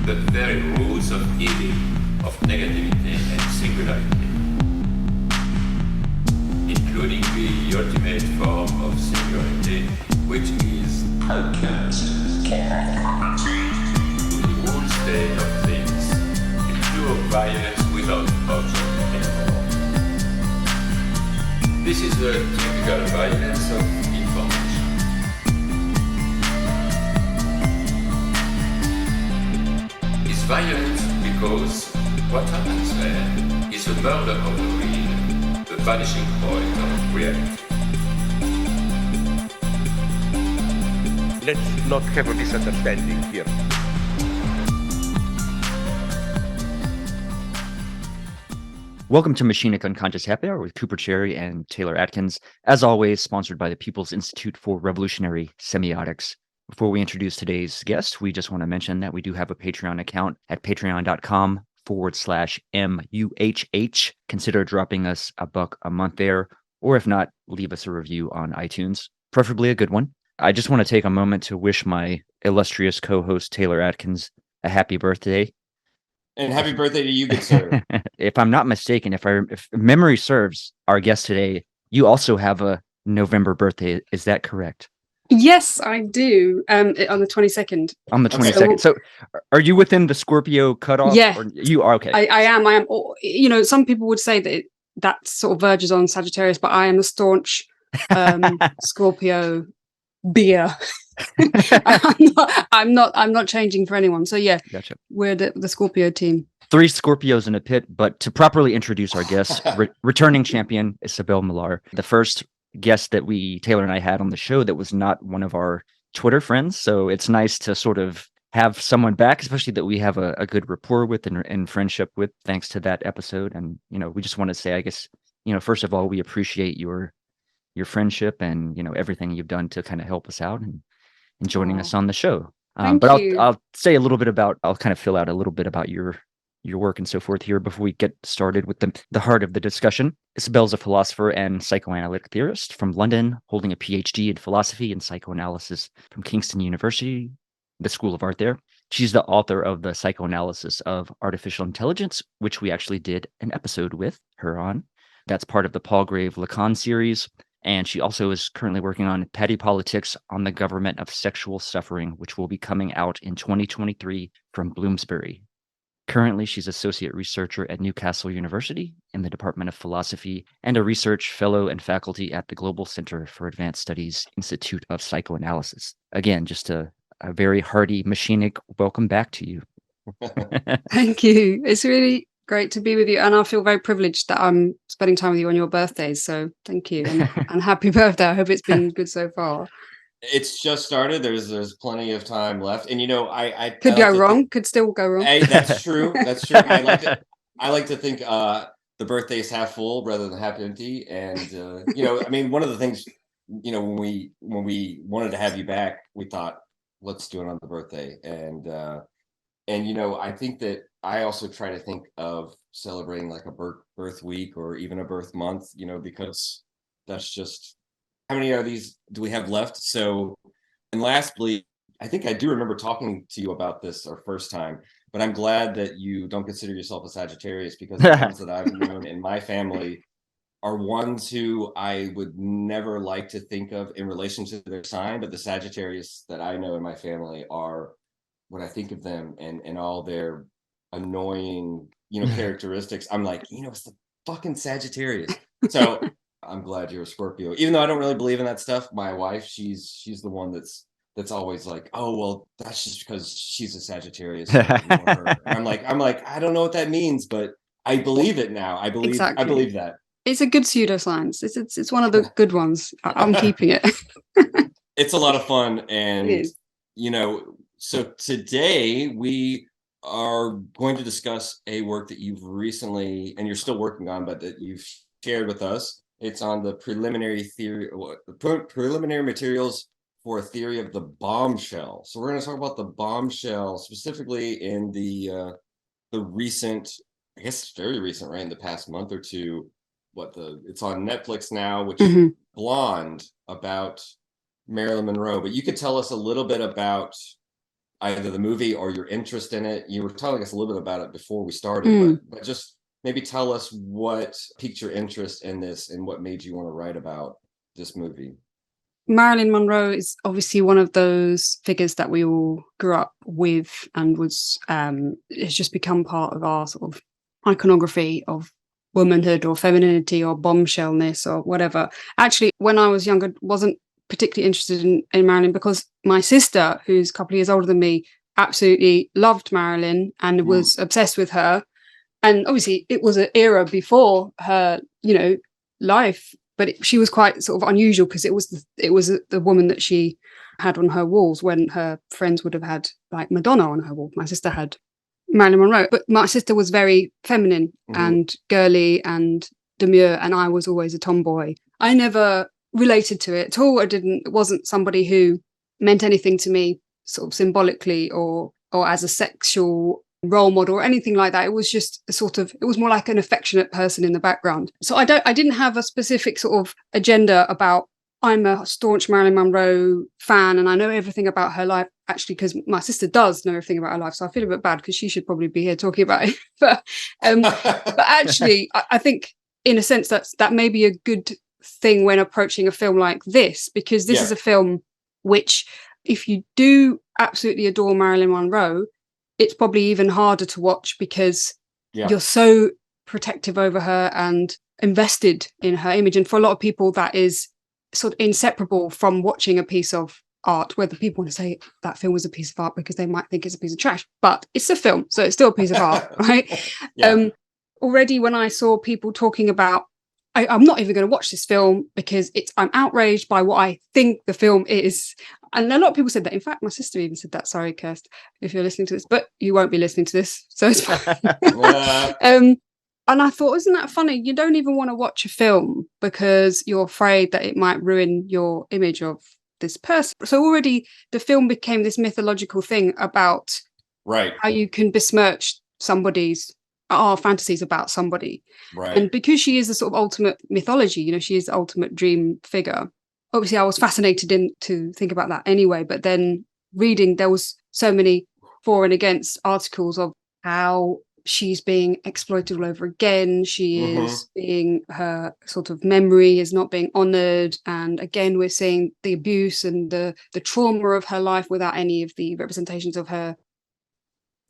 the very roots of evil, of negativity and singularity, including the ultimate form of singularity, which is alchemist, the whole state of things, a pure violence without object anymore. This is the typical violence of information. It's violent because what happens there is a murder of the real, the vanishing point of reality. Let's not have a misunderstanding here. Welcome to Machinic Unconscious Happy Hour with Cooper Cherry and Taylor Atkins. As always, sponsored by the People's Institute for Revolutionary Semiotics. Before we introduce today's guest, we just want to mention that we do have a Patreon account at patreon.com/MUHH. Consider dropping us $1 a month there, or if not, leave us a review on iTunes, preferably a good one. I just want to take a moment to wish my illustrious co-host Taylor Atkins a happy birthday. And happy birthday to you, good sir. If I'm not mistaken, if memory serves, our guest today, you also have a November birthday. Is that correct? Yes, I do. On the 22nd. On the 22nd. So are you within the Scorpio cutoff? Yeah. Or you are, okay. I am. You know, some people would say that sort of verges on Sagittarius, but I am a staunch Scorpio beer. I'm not changing for anyone. So yeah, Gotcha. We're the Scorpio team. 3 Scorpios in a pit, but to properly introduce our guest, returning champion Isabel Millar, the first guest that Taylor and I had on the show that was not one of our Twitter friends. So it's nice to sort of have someone back, especially that we have a good rapport with and friendship with, thanks to that episode. And, you know, we just want to say, I guess, you know, first of all, we appreciate your friendship and, you know, everything you've done to kind of help us out and joining us on the show. But you. I'll say a little bit I'll kind of fill out a little bit about your work and so forth here before we get started with the heart of the discussion. Isabel's a philosopher and psychoanalytic theorist from London, holding a PhD in philosophy and psychoanalysis from Kingston University, the School of Art there. She's the author of the Psychoanalysis of Artificial Intelligence, which we actually did an episode with her on. That's part of the Palgrave Lacan series. And she also is currently working on Petty Politics on the Government of Sexual Suffering, which will be coming out in 2023 from Bloomsbury. Currently, she's associate researcher at Newcastle University in the Department of Philosophy and a research fellow and faculty at the Global Center for Advanced Studies Institute of Psychoanalysis. Again, just a very hearty Machinic welcome back to you. Thank you. It's really great to be with you, and I feel very privileged that I'm spending time with you on your birthdays. So thank you, and happy birthday. I hope it's been good so far. It's just started. There's plenty of time left, and you know, I could go wrong. Could still go wrong. Hey, that's true. That's true. I like to think the birthday is half full rather than half empty. And you know, I mean, one of the things, you know, when we wanted to have you back, we thought, let's do it on the birthday. And you know, I think that I also try to think of celebrating like a birth week or even a birth month, you know, because that's just, how many of these do we have left? So, and lastly, I think I do remember talking to you about this our first time, but I'm glad that you don't consider yourself a Sagittarius, because the ones that I've known in my family are ones who I would never like to think of in relation to their sign, but the Sagittarius that I know in my family are, when I think of them and all their annoying, you know, characteristics, I'm like, you know, it's the fucking Sagittarius. So I'm glad you're a Scorpio, even though I don't really believe in that stuff. My wife, she's the one that's always like, oh, well, that's just because she's a Sagittarius. I'm like, I don't know what that means, but I believe it now. I believe that. It's a good pseudoscience. It's one of the good ones. I'm keeping it. It's a lot of fun, and you know, so today we are going to discuss a work that you've recently, and you're still working on, but that you've shared with us. It's on the preliminary materials for a theory of the bombshell. So we're going to talk about the bombshell specifically in the recent, I guess very recent, right? In the past month or two. It's on Netflix now, which is Blonde, about Marilyn Monroe. But you could tell us a little bit about either the movie or your interest in it. You were telling us a little bit about it before we started, but just maybe tell us what piqued your interest in this and what made you want to write about this movie. Marilyn Monroe is obviously one of those figures that we all grew up with and was has just become part of our sort of iconography of womanhood or femininity or bombshellness or whatever. Actually, when I was younger, wasn't particularly interested in Marilyn because my sister, who's a couple of years older than me, absolutely loved Marilyn and was obsessed with her. And obviously it was an era before her, life, but she was quite sort of unusual because it was the woman that she had on her walls when her friends would have had like Madonna on her wall. My sister had Marilyn Monroe, but my sister was very feminine and girly and demure, and I was always a tomboy. I never related to it at all. It wasn't somebody who meant anything to me sort of symbolically or as a sexual role model or anything like that. It was just it was more like an affectionate person in the background. So I didn't have a specific sort of agenda about, I'm a staunch Marilyn Monroe fan and I know everything about her life, actually, because my sister does know everything about her life. So I feel a bit bad because she should probably be here talking about it. But actually, I think in a sense that may be a good thing when approaching a film like this, because this is a film which, if you do absolutely adore Marilyn Monroe, it's probably even harder to watch because you're so protective over her and invested in her image. And for a lot of people, that is sort of inseparable from watching a piece of art, whether people want to say that film was a piece of art because they might think it's a piece of trash, but it's a film, so it's still a piece of art, right? Already when I saw people talking about, I'm not even going to watch this film because I'm outraged by what I think the film is. And a lot of people said that. In fact, my sister even said that. Sorry, Kirst, if you're listening to this, but you won't be listening to this, so it's fine. And I thought, isn't that funny? You don't even want to watch a film because you're afraid that it might ruin your image of this person. So already the film became this mythological thing about how you can besmirch our fantasies about somebody. Right. And because she is the sort of ultimate mythology, she is the ultimate dream figure. Obviously, I was fascinated to think about that anyway. But then reading, there was so many for and against articles of how she's being exploited all over again. She is her sort of memory is not being honored. And again, we're seeing the abuse and the trauma of her life without any of the representations of her.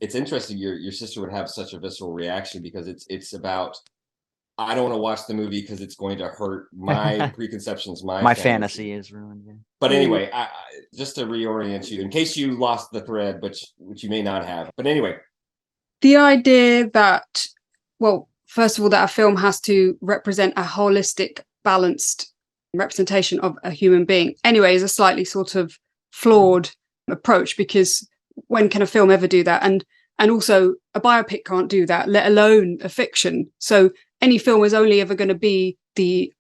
It's interesting your sister would have such a visceral reaction because it's about, I don't want to watch the movie because it's going to hurt my preconceptions, my fantasy is ruined. Yeah. But anyway, I just to reorient you, in case you lost the thread, which you may not have. But anyway. The idea that, well, first of all, that a film has to represent a holistic, balanced representation of a human being, anyway, is a slightly sort of flawed approach, because when can a film ever do that? And also a biopic can't do that, let alone a fiction. So any film is only ever going to be the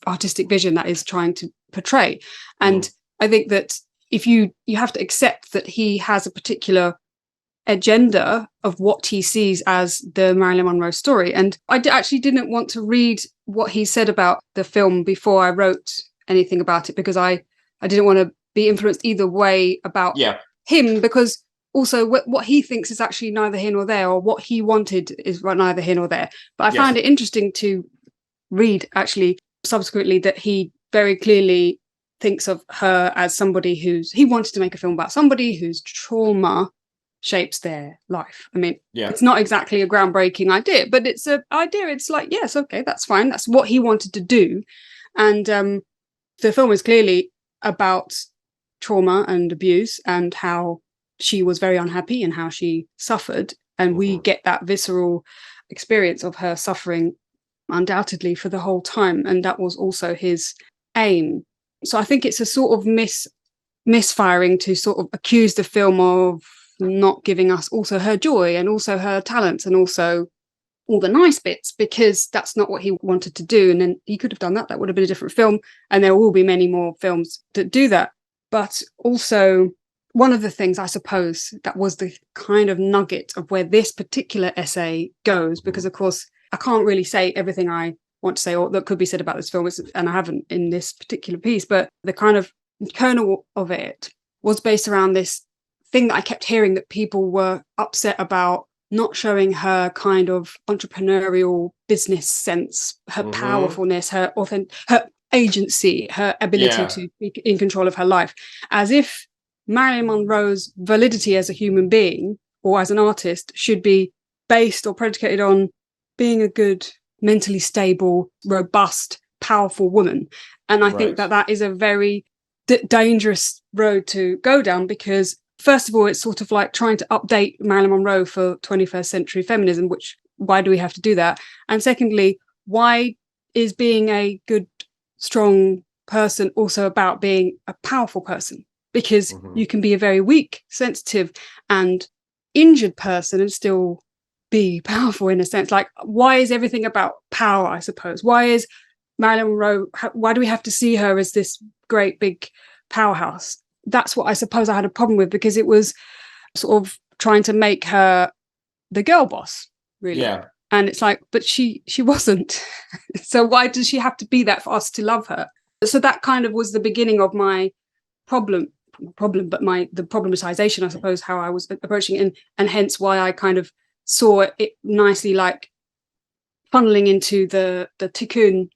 artistic vision that is trying to portray. And I think that if you have to accept that he has a particular agenda of what he sees as the Marilyn Monroe story. And I actually didn't want to read what he said about the film before I wrote anything about it, because I didn't want to be influenced either way about him, because also what he thinks is actually neither here nor there, or what he wanted is neither here nor there. But I found it interesting to read actually subsequently that he very clearly thinks of her as somebody he wanted to make a film about somebody whose trauma shapes their life. I mean, it's not exactly a groundbreaking idea, but it's an idea. It's like, yes, okay, that's fine. That's what he wanted to do. And the film is clearly about trauma and abuse and how she was very unhappy and how she suffered. And we get that visceral experience of her suffering undoubtedly for the whole time. And that was also his aim. So I think it's a sort of misfiring to sort of accuse the film of not giving us also her joy and also her talents and also all the nice bits, because that's not what he wanted to do. And then he could have done that. That would have been a different film. And there will be many more films that do that. But also, one of the things, I suppose, that was the kind of nugget of where this particular essay goes, because, of course, I can't really say everything I want to say or that could be said about this film, and I haven't in this particular piece, but the kind of kernel of it was based around this thing that I kept hearing, that people were upset about not showing her kind of entrepreneurial business sense, her powerfulness, her agency, her ability to be in control of her life, as if Marilyn Monroe's validity as a human being or as an artist should be based or predicated on being a good, mentally stable, robust, powerful woman. And I think that is a very dangerous road to go down, because first of all, it's sort of like trying to update Marilyn Monroe for 21st century feminism, which, why do we have to do that? And secondly, why is being a good, strong person also about being a powerful person? Because you can be a very weak, sensitive and injured person and still be powerful in a sense. Like, why is everything about power, I suppose? Why is Marilyn Monroe, why do we have to see her as this great big powerhouse? That's what I suppose I had a problem with, because it was sort of trying to make her the girl boss, really. Yeah. And it's like, but she wasn't. So why does she have to be that for us to love her? So that kind of was the beginning of my problem, but the problematization, I suppose, how I was approaching it, and hence why I kind of saw it nicely, like funneling into the Tiqqun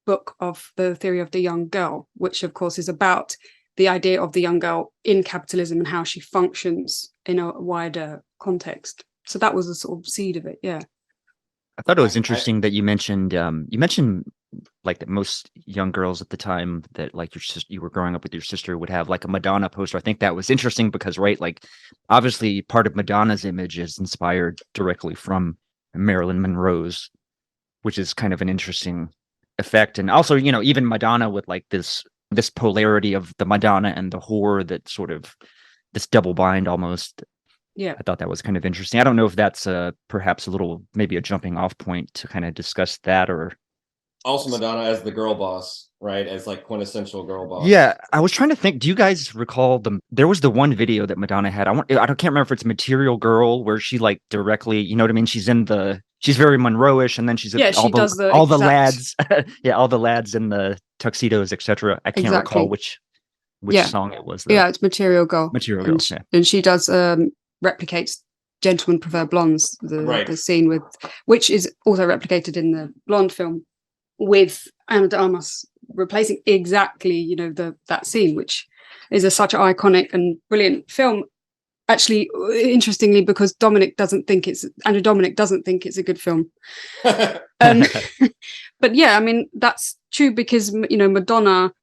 book of the theory of the young girl, which of course is about the idea of the young girl in capitalism and how she functions in a wider context. So that was the sort of seed of it. Yeah. I thought it was interesting that you mentioned like that most young girls at the time that like you were growing up with your sister would have like a Madonna poster. I think that was interesting because, right, like obviously part of Madonna's image is inspired directly from Marilyn Monroe's, which is kind of an interesting effect. And also, you know, even Madonna with like this polarity of the Madonna and the whore, that sort of this double bind almost. Yeah, I thought that was kind of interesting. I don't know if that's perhaps a little, maybe a jumping off point to kind of discuss that, or also Madonna as the girl boss, right? As like quintessential girl boss. Yeah, I was trying to think. Do you guys recall there was the one video that Madonna had. I can't remember if it's Material Girl, where she like directly, you know what I mean? She's very Monroe-ish, and then she's all the lads, all the lads in the tuxedos, etc. I can't recall which song it was. Though. Yeah, it's Material Girl. Material Girl, and she does replicates Gentlemen Prefer Blondes, the scene with, which is also replicated in the Blonde film, with Ana de Armas replacing exactly, you know, that scene, which is such an iconic and brilliant film. Actually, interestingly, because Andrew Dominik doesn't think it's a good film. But yeah, I mean, that's true, because, you know, Madonna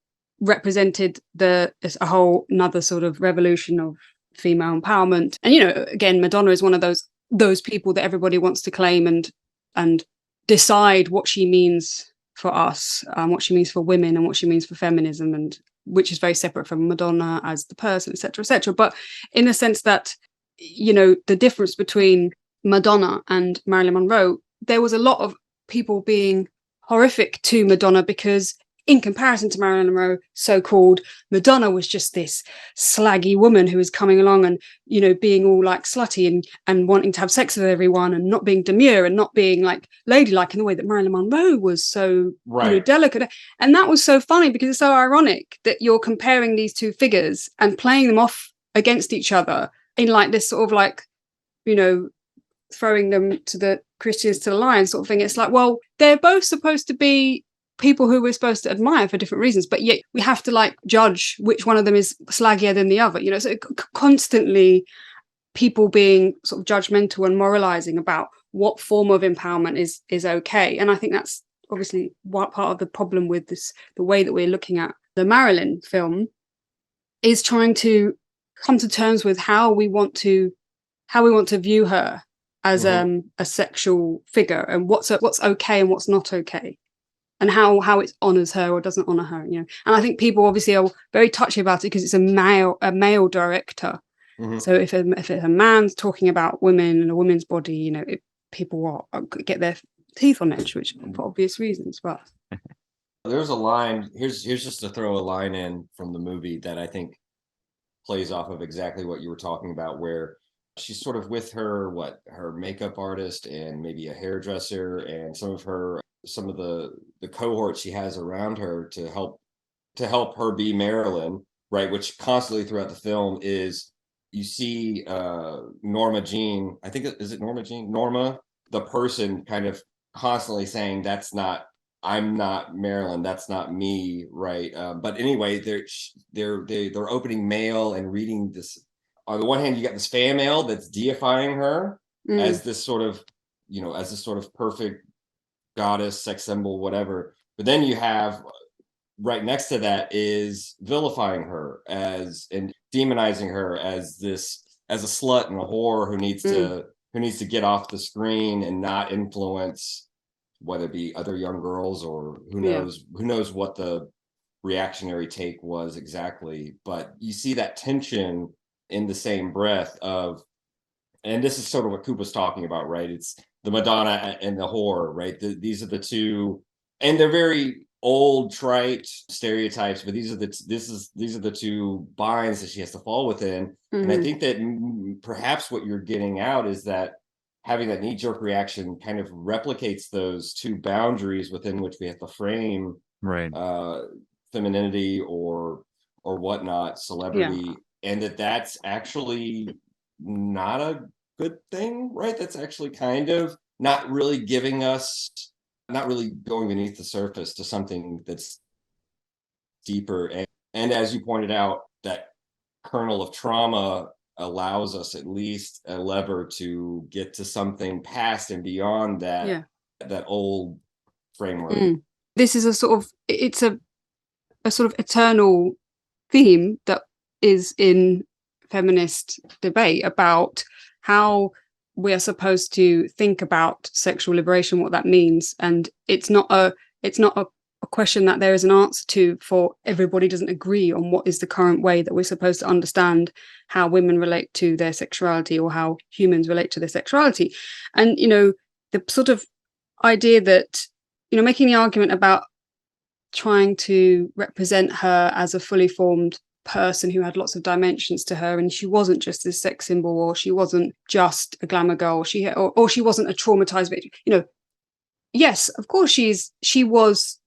represented a whole another sort of revolution of female empowerment. And, you know, again, Madonna is one of those people that everybody wants to claim and decide what she means for us, what she means for women, and what she means for feminism, and which is very separate from Madonna as the person, etc., etc. But in the sense that, you know, the difference between Madonna and Marilyn Monroe, there was a lot of people being horrific to Madonna because, in comparison to Marilyn Monroe, so-called, Madonna was just this slaggy woman who was coming along and, you know, being all like slutty and wanting to have sex with everyone and not being demure and not being like ladylike in the way that Marilyn Monroe was so you know, delicate. And that was so funny, because it's so ironic that you're comparing these two figures and playing them off against each other in like this sort of like, you know, throwing them to the Christians to the lions sort of thing. It's like, well, they're both supposed to be people who we're supposed to admire for different reasons, but yet we have to like judge which one of them is slaggier than the other, you know. So constantly people being sort of judgmental and moralizing about what form of empowerment is okay. And I think that's obviously part of the problem with this, the way that we're looking at the Marilyn film, is trying to come to terms with how we want to view her as a sexual figure, and what's okay and what's not okay, and how it honors her or doesn't honor her, you know. And I think people obviously are very touchy about it because it's a male director. So if it's a man talking about women and a woman's body, you know, people will get their teeth on edge, which for obvious reasons. But there's a line. Here's just to throw a line in from the movie that I think plays off of exactly what you were talking about, where she's sort of with her makeup artist and maybe a hairdresser and some of the cohort she has around her to help her be Marilyn, right? Which constantly throughout the film is, you see Norma Jean, I think, is it Norma Jean? Norma, the person kind of constantly saying, I'm not Marilyn, that's not me, right? But anyway, they're opening mail and reading this. On the one hand, you got this fan mail that's deifying her as this sort of, perfect goddess, sex symbol, whatever. But then you have right next to that is vilifying her and demonizing her as a slut and a whore who needs to get off the screen and not influence, whether it be other young girls or who knows what the reactionary take was exactly. But you see that tension in the same breath of, and this is sort of what Coop was talking about, right? It's the Madonna and the whore, right? These are the two, and they're very old, trite stereotypes, but these are the two binds that she has to fall within. And I think that perhaps what you're getting out is that having that knee-jerk reaction kind of replicates those two boundaries within which we have to frame femininity or whatnot, celebrity, and that's actually not a good thing, right? That's actually kind of not really going beneath the surface to something that's deeper. And as you pointed out, that kernel of trauma allows us at least a lever to get to something past and beyond that old framework. This is a sort of eternal theme that is in feminist debate about how we are supposed to think about sexual liberation, what that means. And it's not a question that there is an answer to, for everybody doesn't agree on what is the current way that we're supposed to understand how women relate to their sexuality or how humans relate to their sexuality. And, the sort of idea that, making the argument about trying to represent her as a fully formed person who had lots of dimensions to her, and she wasn't just a sex symbol, or she wasn't just a glamour girl, or she wasn't a traumatized victim. Yes, of course she was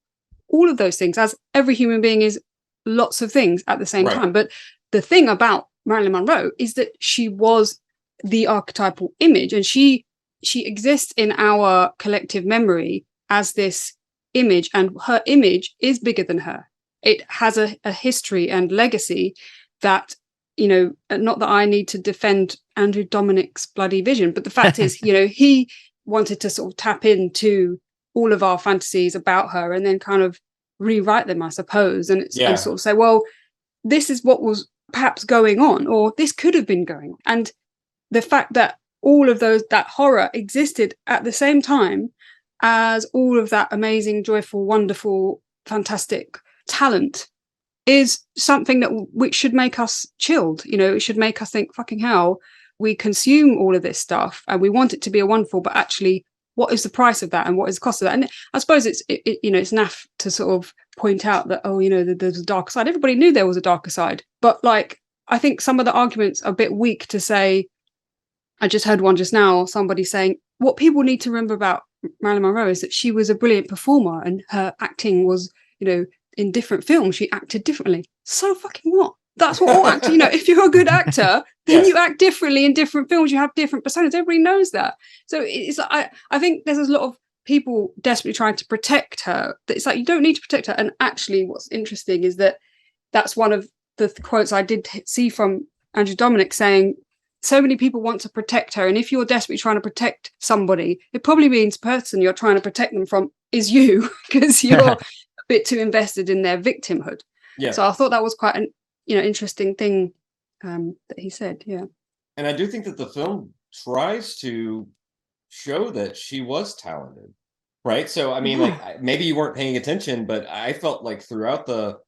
all of those things, as every human being is lots of things at the same time. But the thing about Marilyn Monroe is that she was the archetypal image, and she exists in our collective memory as this image, and her image is bigger than her. It has a history and legacy that, not that I need to defend Andrew Dominik's bloody vision, but the fact is, he wanted to sort of tap into all of our fantasies about her and then kind of rewrite them, I suppose, and sort of say, well, this is what was perhaps going on, or this could have been going on. And the fact that all of that horror existed at the same time as all of that amazing, joyful, wonderful, fantastic talent is something which should make us chilled. It should make us think, fucking hell, we consume all of this stuff and we want it to be a wonderful, but actually, what is the price of that and what is the cost of that? And I suppose it's naff to sort of point out that, there's a darker side. Everybody knew there was a darker side, but I think some of the arguments are a bit weak to say. I just heard one just now, somebody saying what people need to remember about Marilyn Monroe is that she was a brilliant performer and her acting was, in different films, she acted differently. So fucking what? That's what all actors, if you're a good actor, then you act differently in different films. You have different personas. Everybody knows that. So it's I think there's a lot of people desperately trying to protect her. It's like, you don't need to protect her. And actually what's interesting is that that's one of the quotes I did see from Andrew Dominik, saying so many people want to protect her. And if you're desperately trying to protect somebody, it probably means the person you're trying to protect them from is you, because you're a bit too invested in their victimhood. Yeah. So I thought that was quite an interesting thing that he said. Yeah. And I do think that the film tries to show that she was talented, right? So, I mean, maybe you weren't paying attention, but I felt like throughout the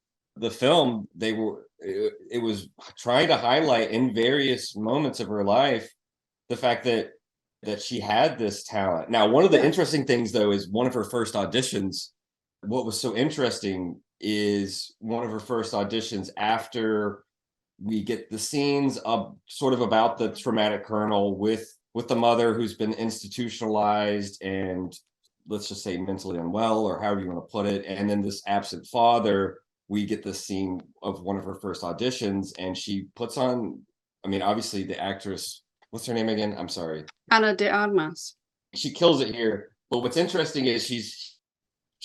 film, it was trying to highlight in various moments of her life the fact that she had this talent. Now, one of the interesting things, though, is one of her first auditions. What was so interesting is one of her first auditions after we get the scenes of sort of about the traumatic kernel with the mother who's been institutionalized and, let's just say, mentally unwell, or however you want to put it, and then this absent father. We get the scene of one of her first auditions, and she puts on I mean, obviously the actress, what's her name again? I'm sorry. Ana de Armas. She kills it here. But what's interesting is she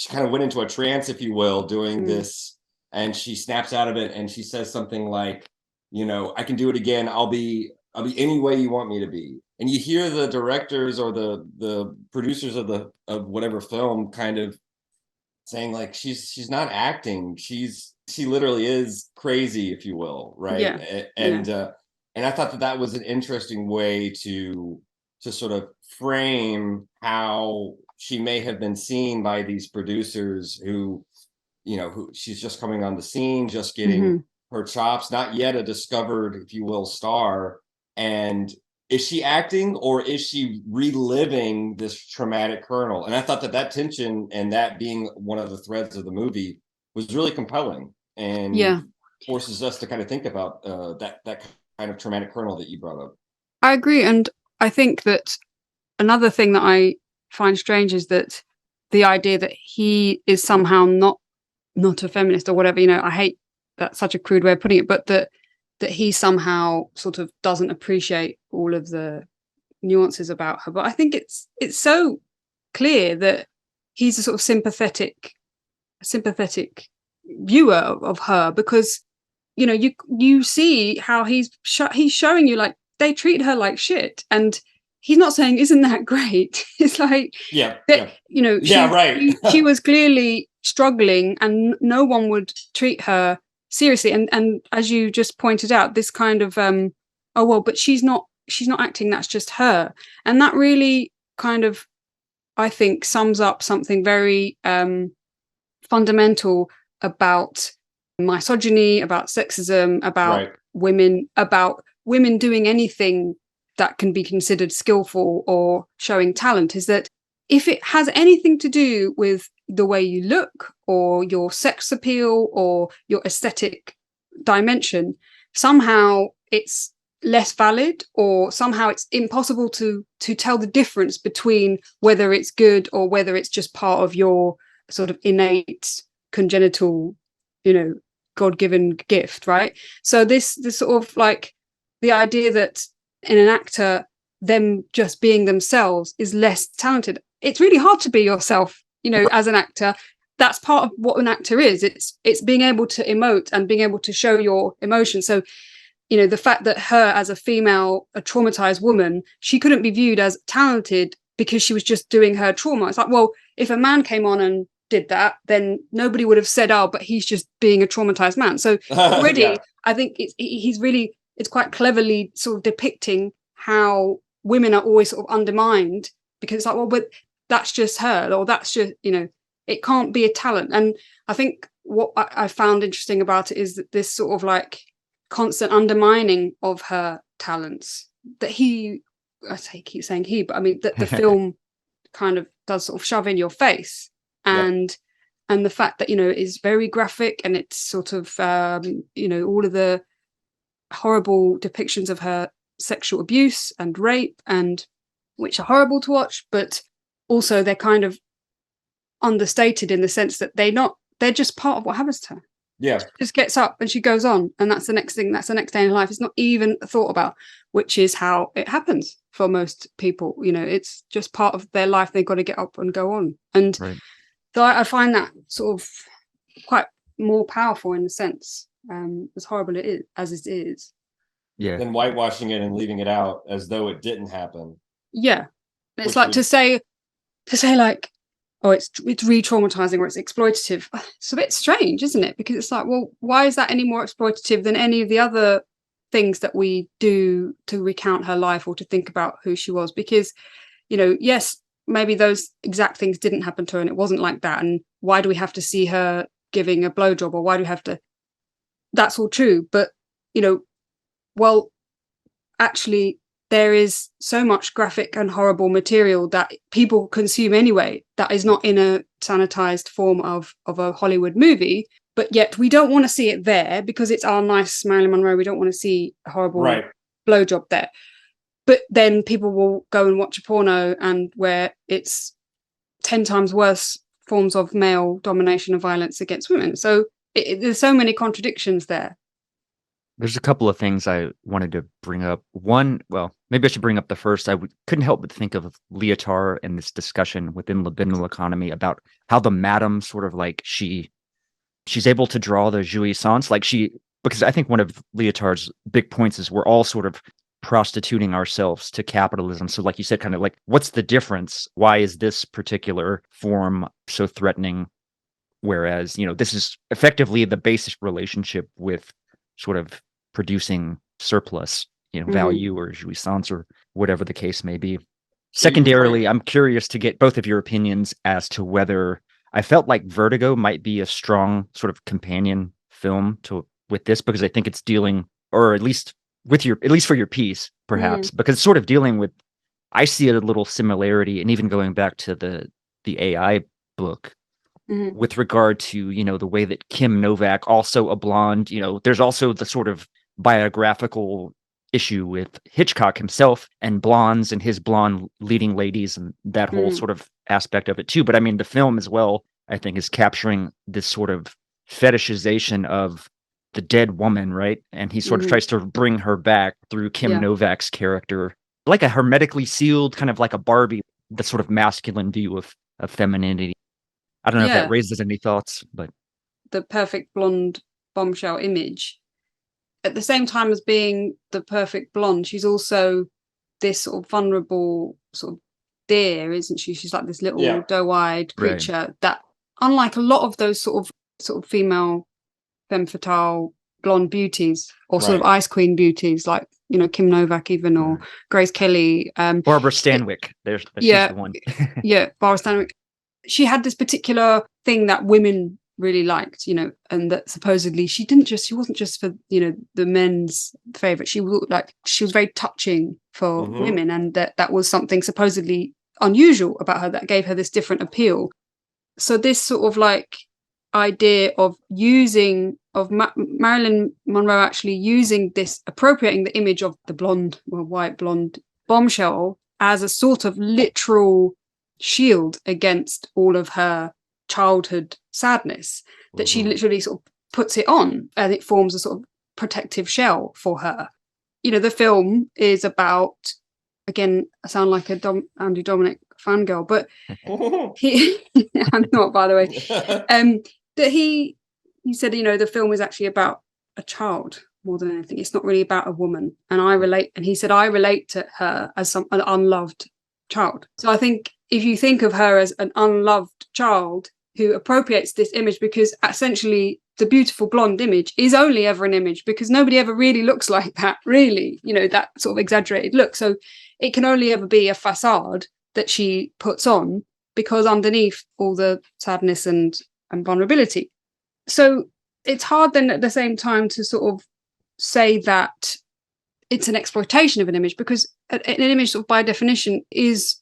kind of went into a trance, if you will, doing this, and she snaps out of it and she says something like, you know, I can do it again. I'll be any way you want me to be. And you hear the directors or the producers of whatever film kind of saying like she's not acting. She literally is crazy, if you will, right? Yeah. And I thought that was an interesting way to sort of frame how she may have been seen by these producers who, you know, who she's just coming on the scene, just getting her chops, not yet a discovered, if you will, star. And is she acting or is she reliving this traumatic kernel? And I thought that tension and that being one of the threads of the movie was really compelling and forces us to kind of think about that kind of traumatic kernel that you brought up. I agree. And I think that another thing that I find strange is that the idea that he is somehow not a feminist or whatever, you know, I hate that's such a crude way of putting it, but that he somehow sort of doesn't appreciate all of the nuances about her. But I think it's so clear that he's a sort of sympathetic viewer of her, because, you know, you see how he's showing you like they treat her like shit, and he's not saying, isn't that great? It's like, you know, she was clearly struggling and no one would treat her seriously. And as you just pointed out, this kind of, oh, well, but she's not acting. That's just her. And that really kind of, I think, sums up something very fundamental about misogyny, about sexism, about women doing anything that can be considered skillful or showing talent, is that if it has anything to do with the way you look or your sex appeal or your aesthetic dimension, somehow it's less valid, or somehow it's impossible to tell the difference between whether it's good or whether it's just part of your sort of innate congenital, you know, God-given gift, right? So this sort of like the idea that in an actor, them just being themselves is less talented. It's really hard to be yourself, you know, as an actor. That's part of what an actor is. It's being able to emote and being able to show your emotion. So, you know, the fact that her as a female, a traumatized woman, she couldn't be viewed as talented because she was just doing her trauma. It's like, well, if a man came on and did that, then nobody would have said, oh, but he's just being a traumatized man. So already, I think it's quite cleverly sort of depicting how women are always sort of undermined, because it's like, well, but that's just her, or that's just, you know, it can't be a talent. And I think what I found interesting about it is that this sort of like constant undermining of her talents that keep saying he, but I mean that the film kind of does sort of shove in your face. And the fact that, you know, is very graphic, and it's sort of, you know, all of the horrible depictions of her sexual abuse and rape, and which are horrible to watch, but also they're kind of understated in the sense that they're just part of what happens to her. Yeah. She just gets up and she goes on, and that's the next thing, that's the next day in life. It's not even thought about, which is how it happens for most people. You know, it's just part of their life. They've got to get up and go on. And so I find that sort of quite more powerful in a sense, as horrible as it is. Yeah. Than whitewashing it and leaving it out as though it didn't happen. Yeah. It's like to say like, oh, it's re-traumatizing or it's exploitative. It's a bit strange, isn't it? Because it's like, well, why is that any more exploitative than any of the other things that we do to recount her life or to think about who she was? Because, you know, yes, maybe those exact things didn't happen to her and it wasn't like that. And why do we have to see her giving a blowjob, or why do we have to? That's all true. But, you know, well, actually, there is so much graphic and horrible material that people consume anyway that is not in a sanitized form of a Hollywood movie, but yet we don't want to see it there because it's our nice Marilyn Monroe. We don't want to see a horrible blowjob there. But then people will go and watch a porno and where it's 10 times worse forms of male domination and violence against women. So there's so many contradictions there. There's a couple of things I wanted to bring up. One, well, maybe I should bring up the first. Couldn't help but think of Lyotard and this discussion within libidinal economy about how the madam sort of like she's able to draw the jouissance, because I think one of Lyotard's big points is we're all sort of prostituting ourselves to capitalism. So like you said, kind of like, what's the difference? Why is this particular form so threatening? Whereas, this is effectively the basic relationship with sort of producing surplus, value or jouissance or whatever the case may be. Secondarily, I'm curious to get both of your opinions as to whether I felt like Vertigo might be a strong sort of companion film with this, because I think it's dealing, or at least for your piece, perhaps, because it's sort of dealing with, I see a little similarity, and even going back to the AI book, with regard to, the way that Kim Novak, also a blonde, there's also the sort of biographical issue with Hitchcock himself and blondes and his blonde leading ladies and that whole sort of aspect of it too. But I mean, the film as well, I think, is capturing this sort of fetishization of the dead woman, right? And he sort of tries to bring her back through Kim Novak's character, like a hermetically sealed, kind of like a Barbie, the sort of masculine view of femininity. I don't know if that raises any thoughts, but the perfect blonde bombshell image, at the same time as being the perfect blonde, she's also this sort of vulnerable sort of deer, isn't she? She's like this little doe-eyed creature that, unlike a lot of those sort of female femme fatale blonde beauties, or sort of ice queen beauties, like Kim Novak even, or Grace Kelly, Barbara Stanwyck. She's the one. Barbara Stanwyck. She had this particular thing that women really liked, and that supposedly she wasn't just for the men's favorite. She was very touching for women, and that was something supposedly unusual about her that gave her this different appeal. So this sort of like idea of Marilyn Monroe actually using this, appropriating the image of the white blonde bombshell as a sort of literal shield against all of her childhood sadness, that she literally sort of puts it on, and it forms a sort of protective shell for her. The film is about, again, I sound like a Andrew Dominik fangirl, but I'm not, by the way, that he said, the film is actually about a child more than anything. It's not really about a woman. And he said, I relate to her as an unloved child. So I think if you think of her as an unloved child who appropriates this image, because essentially the beautiful blonde image is only ever an image, because nobody ever really looks like that, really, that sort of exaggerated look. So it can only ever be a facade that she puts on, because underneath all the sadness and vulnerability. So it's hard then at the same time to sort of say that it's an exploitation of an image, because an image sort of by definition is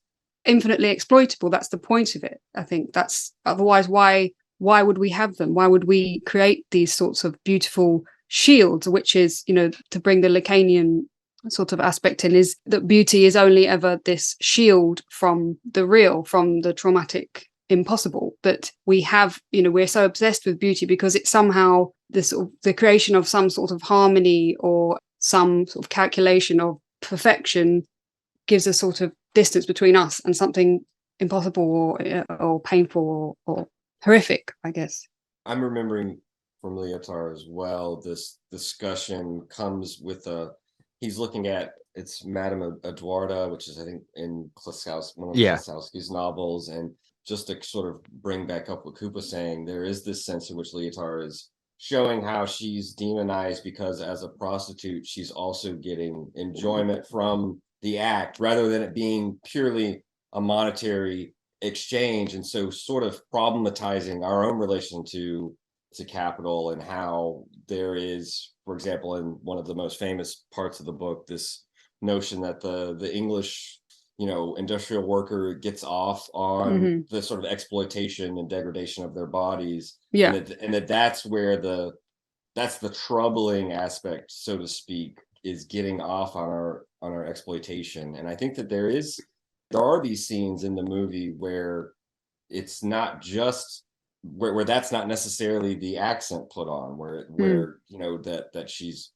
infinitely exploitable. That's the point of it. I think that's, otherwise why would we have them? Why would we create these sorts of beautiful shields, which is, to bring the Lacanian sort of aspect in, is that beauty is only ever this shield from the real, from the traumatic impossible. That we have, we're so obsessed with beauty because it's somehow the creation of some sort of harmony or some sort of calculation of perfection gives a sort of distance between us and something impossible or painful or horrific, I guess. I'm remembering from Lyotard as well, this discussion comes with he's looking at, it's Madame Eduarda, which is, I think, in Klosowski, one of Klosowski's novels. And just to sort of bring back up what Coop was saying, there is this sense in which Lyotard is showing how she's demonized because as a prostitute, she's also getting enjoyment from the act rather than it being purely a monetary exchange. And so sort of problematizing our own relation to capital, and how there is, for example, in one of the most famous parts of the book, this notion that the English, industrial worker gets off on the sort of exploitation and degradation of their bodies. And that's where that's the troubling aspect, so to speak, is getting off on our exploitation. And I think that there are these scenes in the movie where it's not just where that's not necessarily the accent put on, where that she's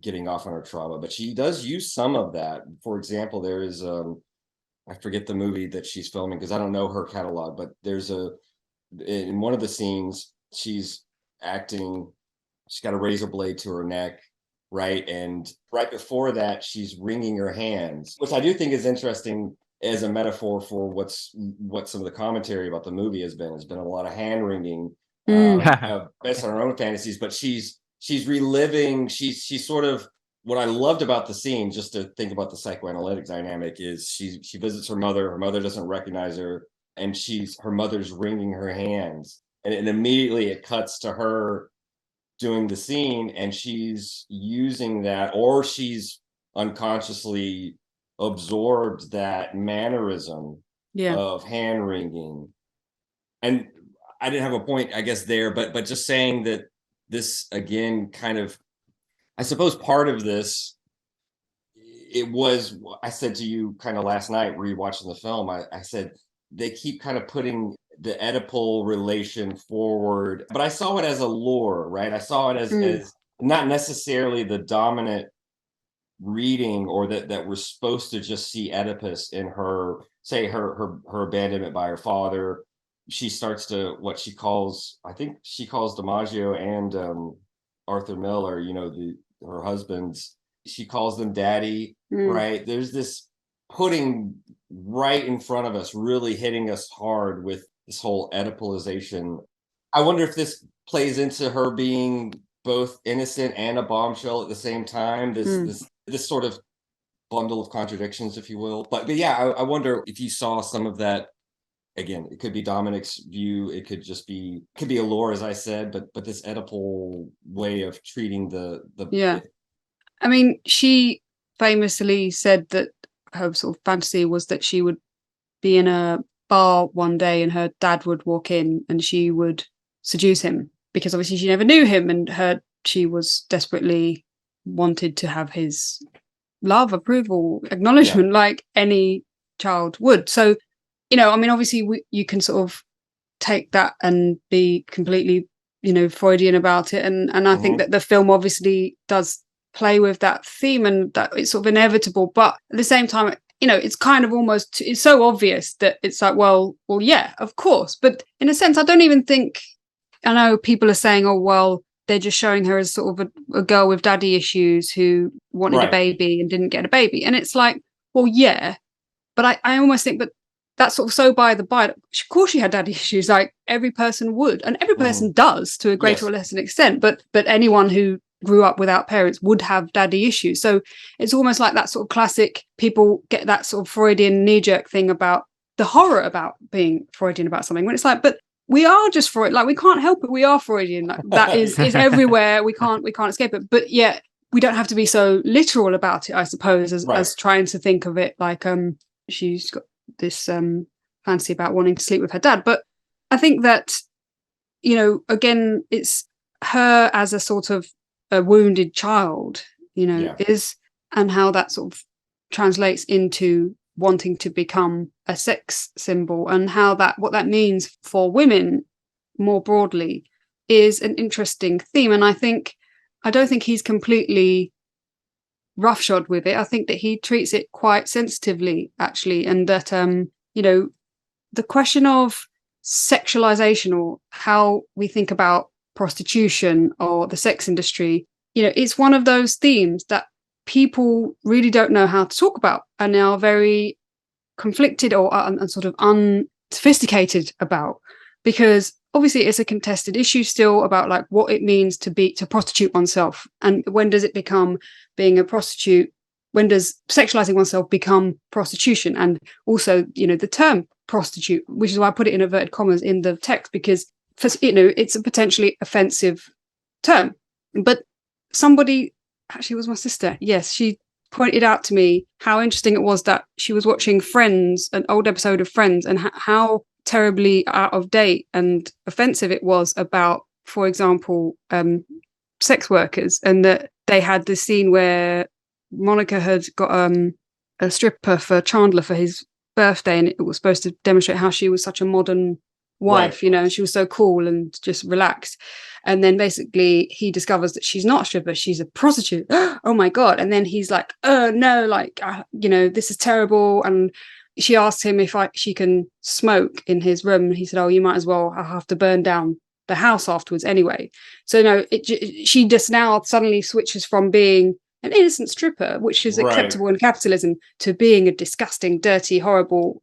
getting off on her trauma, but she does use some of that. For example, there is I forget the movie that she's filming because I don't know her catalog, but there's in one of the scenes she's acting, she's got a razor blade to her neck, right? And right before that, she's wringing her hands, which I do think is interesting as a metaphor for what some of the commentary about the movie has been. There's been a lot of hand wringing based on her own fantasies, but she's reliving. She's sort of, what I loved about the scene, just to think about the psychoanalytic dynamic, is she visits her mother. Her mother doesn't recognize her, and her mother's wringing her hands, and immediately it cuts to her doing the scene, and she's using that, or she's unconsciously absorbed that mannerism of hand wringing. And I didn't have a point, I guess, there, but just saying that this, again, kind of, I suppose part of this, it was, I said to you kind of last night rewatching the film, I said, they keep kind of putting the Oedipal relation forward, but I saw it as a lure, right? I saw it as not necessarily the dominant reading, or that we're supposed to just see Oedipus in her, say her abandonment by her father. She starts to, what she calls, I think she calls DiMaggio and Arthur Miller, her husbands, she calls them daddy, right? There's this putting right in front of us, really hitting us hard with this whole Oedipalization. I wonder if this plays into her being both innocent and a bombshell at the same time, this sort of bundle of contradictions, if you will. But yeah, I wonder if you saw some of that. Again, it could be Dominik's view. It could just be, a lore, as I said, but this Oedipal way of treating the. Yeah. I mean, she famously said that her sort of fantasy was that she would be in a bar one day and her dad would walk in and she would seduce him, because obviously she never knew him, and she was desperately wanted to have his love, approval, acknowledgement, like any child would. So, I mean, obviously you can sort of take that and be completely, Freudian about it. And I think that the film obviously does play with that theme, and that it's sort of inevitable. But at the same time, it's kind of almost, it's so obvious that it's like, well, yeah, of course. But in a sense, I don't even think, I know people are saying, oh, well, they're just showing her as sort of a girl with daddy issues who wanted a baby and didn't get a baby. And it's like, well, yeah, but I almost think, but that's sort of so by the by. Of course, she had daddy issues, like every person would, and every person does to a greater or lesser extent. But anyone who grew up without parents would have daddy issues. So it's almost like that sort of classic. People get that sort of Freudian knee-jerk thing about the horror about being Freudian about something. When it's like, but we are just Freud. Like, we can't help it. We are Freudian. Like, that is everywhere. We can't escape it. But yet we don't have to be so literal about it, I suppose, as trying to think of it like she's got this fantasy about wanting to sleep with her dad. But I think that, again, it's her as a sort of a wounded child, is, and how that sort of translates into wanting to become a sex symbol, and how what that means for women more broadly is an interesting theme. And I don't think he's completely roughshod with it. I think that he treats it quite sensitively, actually, and that the question of sexualization, or how we think about prostitution or the sex industry, it's one of those themes that people really don't know how to talk about, and are very conflicted or sort of unsophisticated about, because obviously it's a contested issue still about like what it means to prostitute oneself, and when does it become being a prostitute, when does sexualizing oneself become prostitution, and also the term prostitute, which is why I put it in inverted commas in the text, because it's a potentially offensive term. But somebody, actually it was my sister, yes, she pointed out to me how interesting it was that she was watching Friends, an old episode of Friends, and how terribly out of date and offensive it was about, for example, sex workers, and that they had this scene where Monica had got a stripper for Chandler for his birthday, and it was supposed to demonstrate how she was such a modern wife, and she was so cool and just relaxed. And then basically he discovers that she's not a stripper, she's a prostitute. Oh my God. And then he's like, oh no, like, this is terrible. And she asks him if she can smoke in his room. And he said, oh, you might as well. I'll have to burn down the house afterwards anyway. So no, she just now suddenly switches from being an innocent stripper, which is acceptable in capitalism, to being a disgusting, dirty, horrible,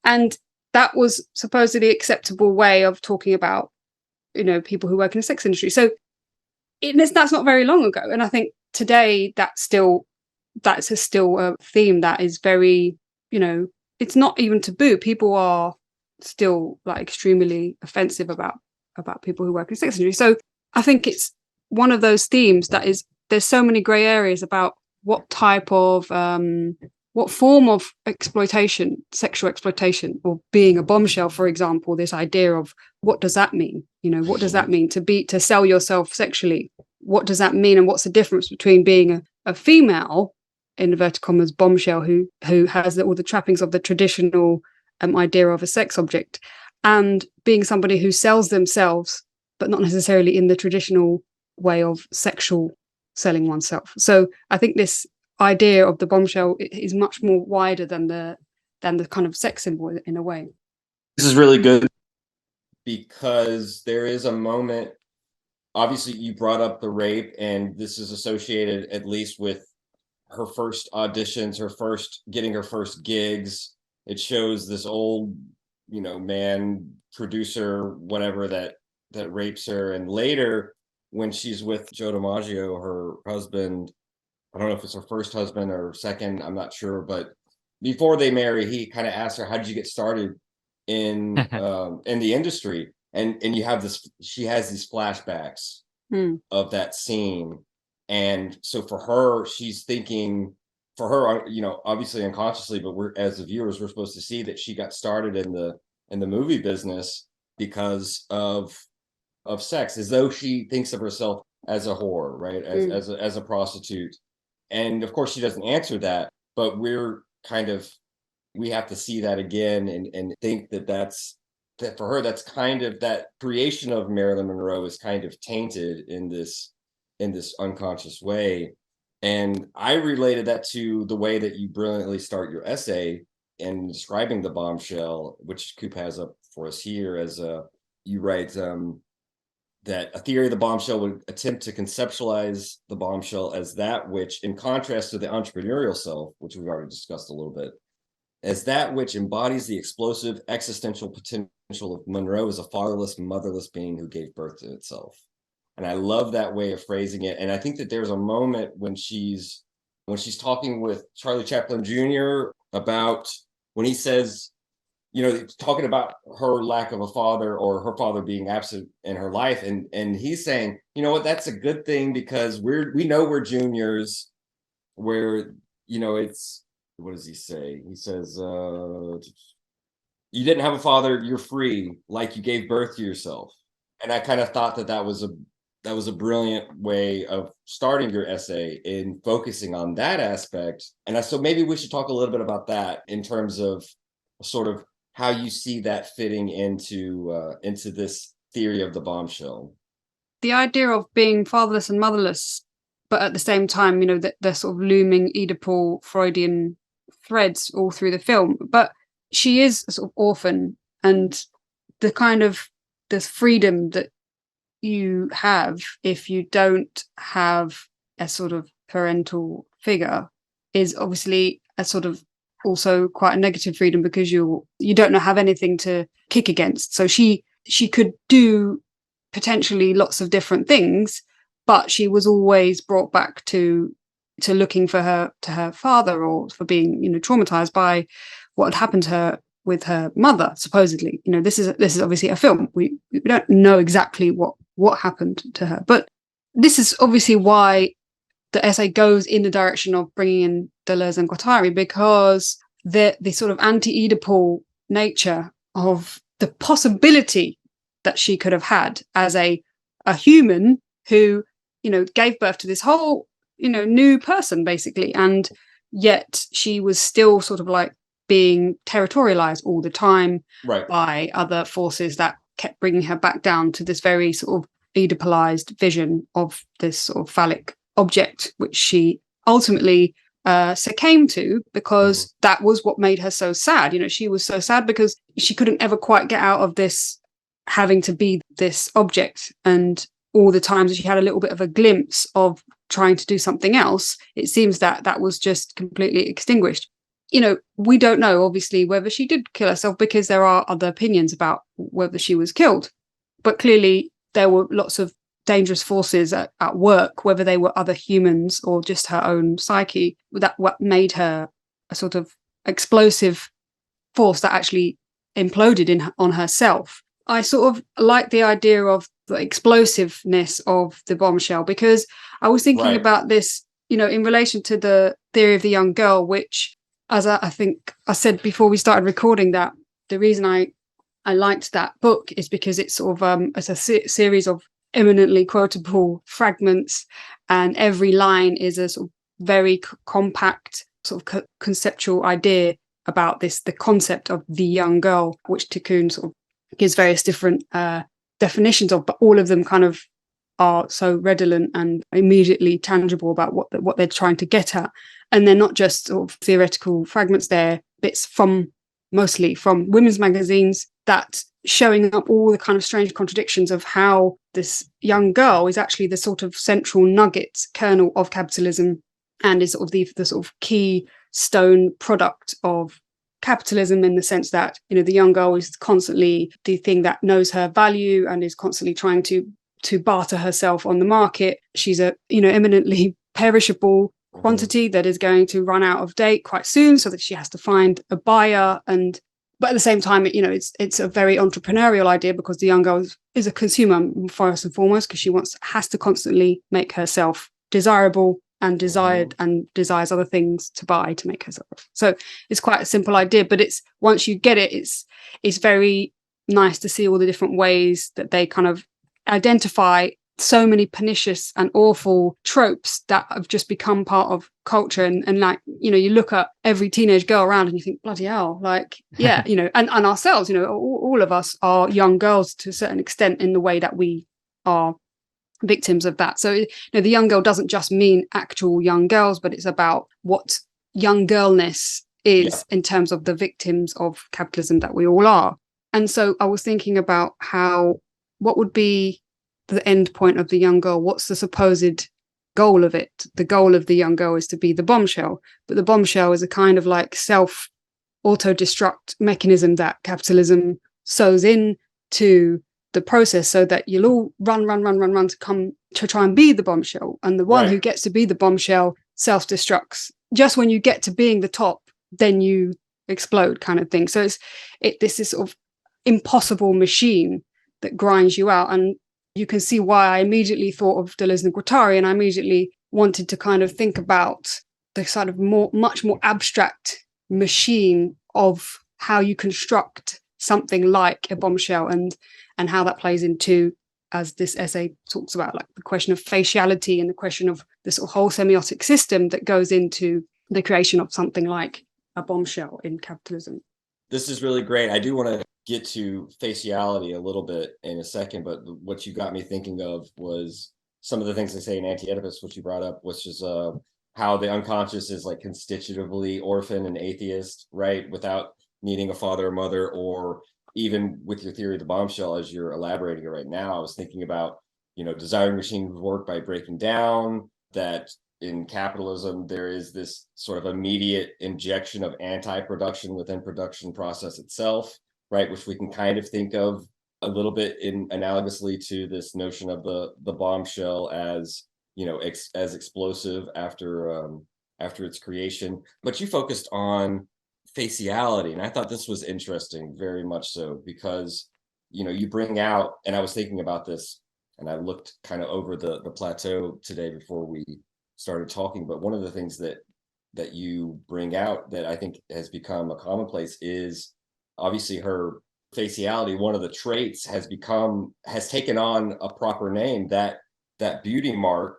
and that was supposedly acceptable way of talking about, people who work in the sex industry. So that's not very long ago. And I think today that's still a theme that is very, it's not even taboo. People are still like extremely offensive about people who work in the sex industry. So I think it's one of those themes that is, there's so many gray areas about what type of, what form of exploitation, sexual exploitation, or being a bombshell, for example, this idea of what does that mean? What does that mean to sell yourself sexually? What does that mean? And what's the difference between being a female, in inverted commas, bombshell, who has all the trappings of the traditional idea of a sex object, and being somebody who sells themselves, but not necessarily in the traditional way of sexual selling oneself. So I think this idea of the bombshell is much more wider than the kind of sex symbol in a way. This is really good because there is a moment, obviously you brought up the rape, and this is associated at least with her first auditions, getting her first gigs. It shows this old, man, producer, whatever, that rapes her. And later when she's with Joe DiMaggio, her husband, I don't know if it's her first husband or second, I'm not sure, but before they marry, he kind of asked her, how did you get started in the industry? And you have she has these flashbacks of that scene. And so for her, she's thinking, for her, obviously unconsciously, but we're, as the viewers, we're supposed to see that she got started in the movie business because of sex, as though she thinks of herself as a whore, right? As a prostitute. And of course she doesn't answer that, but we have to see that again and think that for her, that's kind of, that creation of Marilyn Monroe is kind of tainted in this unconscious way. And I related that to the way that you brilliantly start your essay in describing the bombshell, which Coop has up for us here, as you write that a theory of the bombshell would attempt to conceptualize the bombshell as that which, in contrast to the entrepreneurial self, which we've already discussed a little bit, as that which embodies the explosive existential potential of Monroe as a fatherless, motherless being who gave birth to itself. And I love that way of phrasing it. And I think that there's a moment when she's talking with Charlie Chaplin Jr. about, when he says, talking about her lack of a father, or her father being absent in her life. And he's saying, you know what, that's a good thing, because we know we're juniors, where, it's, what does he say? He says, you didn't have a father, you're free, like you gave birth to yourself. And I kind of thought that was a brilliant way of starting your essay, in focusing on that aspect. And so maybe we should talk a little bit about that in terms of sort of how you see that fitting into this theory of the bombshell. The idea of being fatherless and motherless, but at the same time, the sort of looming Oedipal Freudian threads all through the film. But she is a sort of orphan, and the kind of the freedom that you have if you don't have a sort of parental figure is obviously a sort of also quite a negative freedom, because you don't have anything to kick against. So she could do potentially lots of different things, but she was always brought back to looking for her father, or for being traumatized by what had happened to her with her mother, supposedly. This is obviously a film. We don't know exactly what happened to her, but this is obviously why the essay goes in the direction of bringing in Deleuze and Guattari, because the sort of anti-Oedipal nature of the possibility that she could have had as a human who gave birth to this whole new person, basically, and yet she was still sort of like being territorialized all the time Right. by other forces that kept bringing her back down to this very sort of Oedipalized vision of this sort of phallic object, which she ultimately succumbed to, because that was what made her so sad. You know, she was so sad because she couldn't ever quite get out of this having to be this object, and all the times that she had a little bit of a glimpse of trying to do something else, it seems that that was just completely extinguished. You know, we don't know, obviously, whether she did kill herself, because there are other opinions about whether she was killed. But clearly, there were lots of dangerous forces at work, whether they were other humans or just her own psyche, that what made her a sort of explosive force that actually imploded on herself. I sort of like the idea of the explosiveness of the bombshell, because I was thinking about this, you know, in relation to the theory of the young girl, which, as I think I said before we started recording, that the reason I liked that book is because it's sort of it's a series of eminently quotable fragments, and every line is a sort of very compact sort of conceptual idea about this, the concept of the young girl, which Tiqqun sort of gives various different definitions of, but all of them kind of are so redolent and immediately tangible about what they're trying to get at. And they're not just sort of theoretical fragments, they're bits mostly from women's magazines, that showing up all the kind of strange contradictions of how this young girl is actually the sort of central nugget kernel of capitalism, and is sort of the sort of keystone product of capitalism, in the sense that, you know, the young girl is constantly the thing that knows her value and is constantly trying to barter herself on the market. She's a, you know, eminently perishable quantity that is going to run out of date quite soon, so that she has to find a buyer. And but at the same time, you know, it's a very entrepreneurial idea, because the young girl is a consumer first and foremost, because she has to constantly make herself desirable and desired, and desires other things to buy to make herself. So it's quite a simple idea, but it's, once you get it, it's very nice to see all the different ways that they kind of identify so many pernicious and awful tropes that have just become part of culture. And like, you know, you look at every teenage girl around and you think, bloody hell, like, yeah, you know, and ourselves, you know, all of us are young girls to a certain extent, in the way that we are victims of that. So, you know, the young girl doesn't just mean actual young girls, but it's about what young girlness is in terms of the victims of capitalism that we all are. And so I was thinking about what would be the end point of the young girl? What's the supposed goal of it? The goal of the young girl is to be the bombshell, but the bombshell is a kind of like self auto-destruct mechanism that capitalism sews in to the process, so that you'll all run to try and be the bombshell, and the one who gets to be the bombshell self-destructs. Just when you get to being the top, then you explode, kind of thing. So this is sort of impossible machine that grinds you out. And you can see why I immediately thought of Deleuze and Guattari, and I immediately wanted to kind of think about the sort of much more abstract machine of how you construct something like a bombshell, and how that plays into, as this essay talks about, like the question of faciality and the question of the sort of whole semiotic system that goes into the creation of something like a bombshell in capitalism. This is really great. I do want to get to faciality a little bit in a second, but what you got me thinking of was some of the things they say in Anti-Oedipus, which you brought up, which is how the unconscious is like constitutively orphan and atheist, right? Without needing a father or mother, or even with your theory of the bombshell, as you're elaborating it right now, I was thinking about, you know, desiring machines work by breaking down, that in capitalism, there is this sort of immediate injection of anti-production within production process itself, right? Which we can kind of think of a little bit analogously to this notion of the bombshell as, you know, as explosive after its creation. But you focused on faciality, and I thought this was interesting, very much so, because, you know, you bring out, and I was thinking about this, and I looked kind of over the Plateau today before we started talking, but one of the things that you bring out that I think has become a commonplace is obviously her faciality. One of the traits has taken on a proper name, that beauty mark.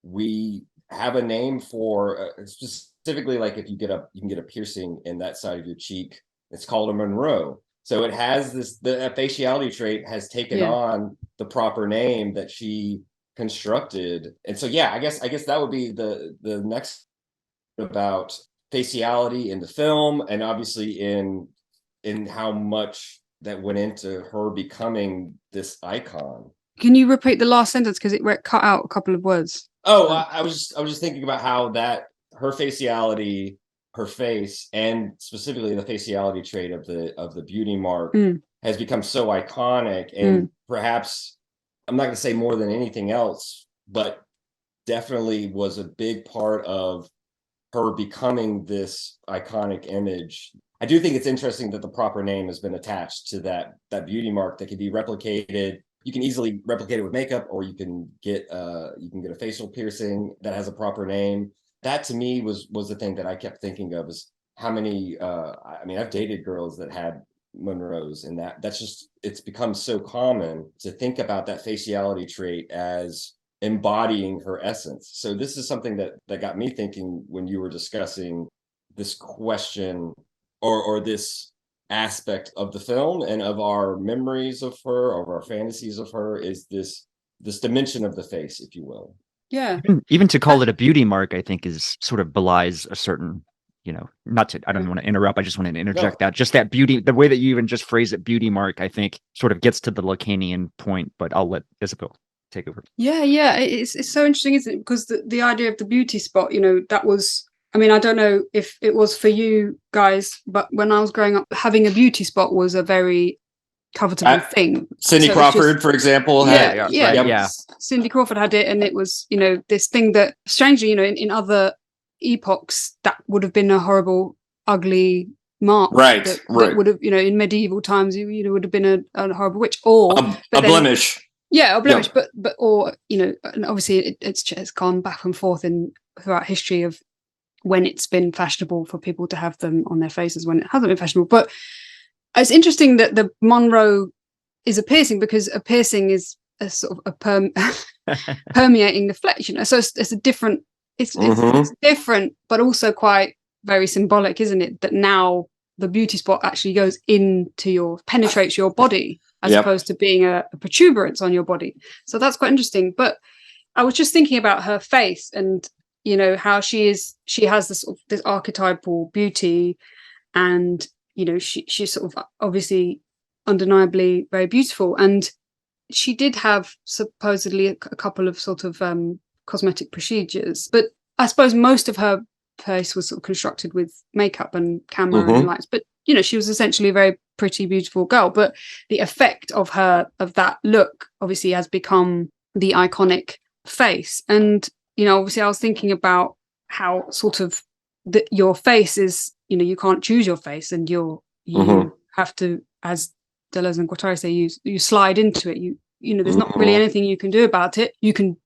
We have a name for, it's just specifically like if you can get a piercing in that side of your cheek. It's called a Monroe. So it has the faciality trait has taken on the proper name that she constructed. And so, I guess that would be the next about faciality in the film, and obviously in how much that went into her becoming this icon. Can you repeat the last sentence, because it cut out a couple of words? Oh, I was just thinking about how that her faciality, her face, and specifically the faciality trait of the beauty mark has become so iconic, and perhaps, I'm not going to say more than anything else, but definitely was a big part of her becoming this iconic image. I do think it's interesting that the proper name has been attached to that beauty mark that can be replicated. You can easily replicate it with makeup, or you can get a facial piercing that has a proper name. That to me was the thing that I kept thinking of, is how many I've dated girls that had Monroes, and that's just, it's become so common to think about that faciality trait as embodying her essence. So this is something that got me thinking when you were discussing this question or this aspect of the film and of our memories of her, of our fantasies of her, is this dimension of the face, if you will. Yeah. Even to call it a beauty mark, I think is sort of belies a certain, I don't want to interrupt. I just want to interject that just that beauty, the way that you even just phrase it, beauty mark, I think sort of gets to the Lacanian point, but I'll let Isabel take over. Yeah. It's so interesting, isn't it? Because the idea of the beauty spot, that was, I don't know if it was for you guys, but when I was growing up, having a beauty spot was a very covetable thing. Cindy Crawford, for example, had Cindy Crawford had it, and it was, this thing that strangely, in other epochs, that would have been a horrible, ugly mark. Right. That would have, in medieval times, would have been a horrible witch, or a blemish. Yeah, a blemish, but or and obviously it's gone back and forth throughout history of when it's been fashionable for people to have them on their faces, when it hasn't been fashionable. But it's interesting that the Monroe is a piercing, because a piercing is a sort of permeating the flesh, So it's a different. It's different, but also quite very symbolic, isn't it? That now the beauty spot actually goes penetrates your body, as opposed to being a protuberance on your body. So that's quite interesting. But I was just thinking about her face, and how she has this archetypal beauty, and she's sort of obviously undeniably very beautiful, and she did have supposedly a couple of sort of cosmetic procedures, but I suppose most of her face was sort of constructed with makeup and camera and lights. But she was essentially a very pretty, beautiful girl. But the effect of that look obviously has become the iconic face. And obviously I was thinking about how sort of your face is, you can't choose your face, and you have to, as Deleuze and Guattari say, you slide into it. There's not really anything you can do about it. You can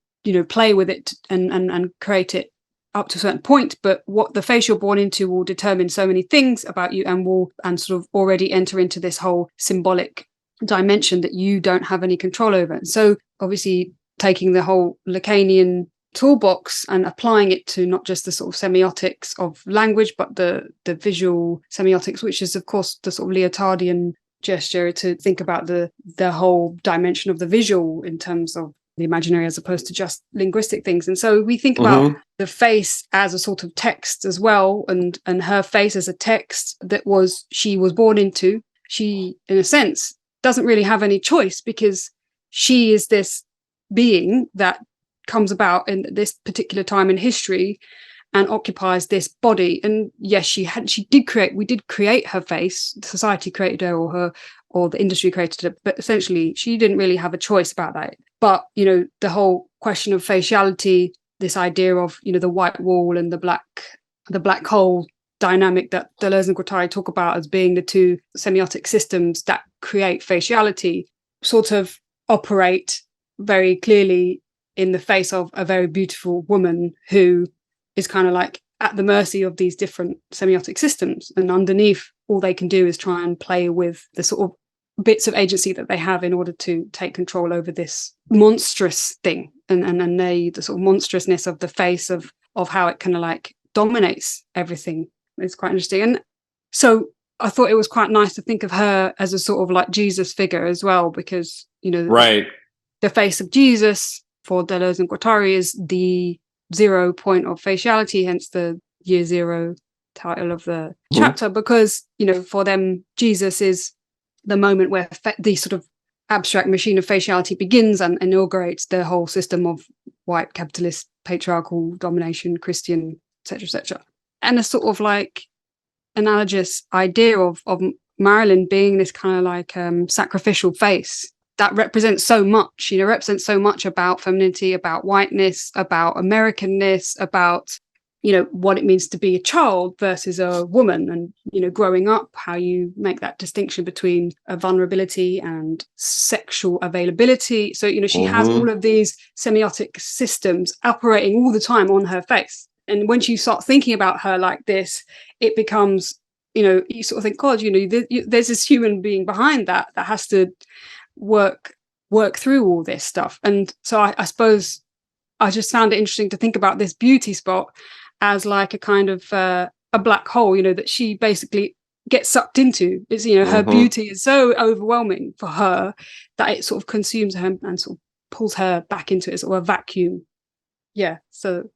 play with it and create it up to a certain point, but what the face you're born into will determine so many things about you, and sort of already enter into this whole symbolic dimension that you don't have any control over. And so obviously taking the whole Lacanian toolbox and applying it to not just the sort of semiotics of language, but the visual semiotics, which is of course the sort of Lyotardian gesture, to think about the whole dimension of the visual in terms of the imaginary as opposed to just linguistic things. And so we think about the face as a sort of text as well, and her face as a text that she was born into. She, in a sense, doesn't really have any choice, because she is this being that comes about in this particular time in history and occupies this body. And yes, we did create her face. Society created her, or the industry created her, but essentially she didn't really have a choice about that. But the whole question of faciality, this idea of the white wall and the black hole dynamic that Deleuze and Guattari talk about as being the two semiotic systems that create faciality, sort of operate very clearly in the face of a very beautiful woman who is kind of like at the mercy of these different semiotic systems, and underneath all they can do is try and play with the sort of bits of agency that they have in order to take control over this monstrous thing, and the sort of monstrousness of the face, of how it kind of like dominates everything. It's quite interesting. And so I thought it was quite nice to think of her as a sort of like Jesus figure as well, because, you know, Right. the face of Jesus for Deleuze and Guattari is the 0 point of faciality, hence the year 0 title of the chapter, because, you know, for them, Jesus is the moment where the sort of abstract machine of faciality begins and inaugurates the whole system of white capitalist patriarchal domination, Christian, etc., etc. And a sort of like analogous idea of Marilyn being this kind of like sacrificial face that represents so much, you know, represents so much about femininity, about whiteness, about Americanness, about, you know, what it means to be a child versus a woman, and, you know, growing up, how you make that distinction between a vulnerability and sexual availability. So, you know, she has all of these semiotic systems operating all the time on her face. And when you start thinking about her like this, it becomes, you know, you sort of think, God, you know, there's this human being behind that has to work through all this stuff. And so I suppose I just found it interesting to think about this beauty spot as like a kind of a black hole, you know, that she basically gets sucked into. It's, you know, her beauty is so overwhelming for her that it sort of consumes her and sort of pulls her back into it, sort of a vacuum. Yeah. So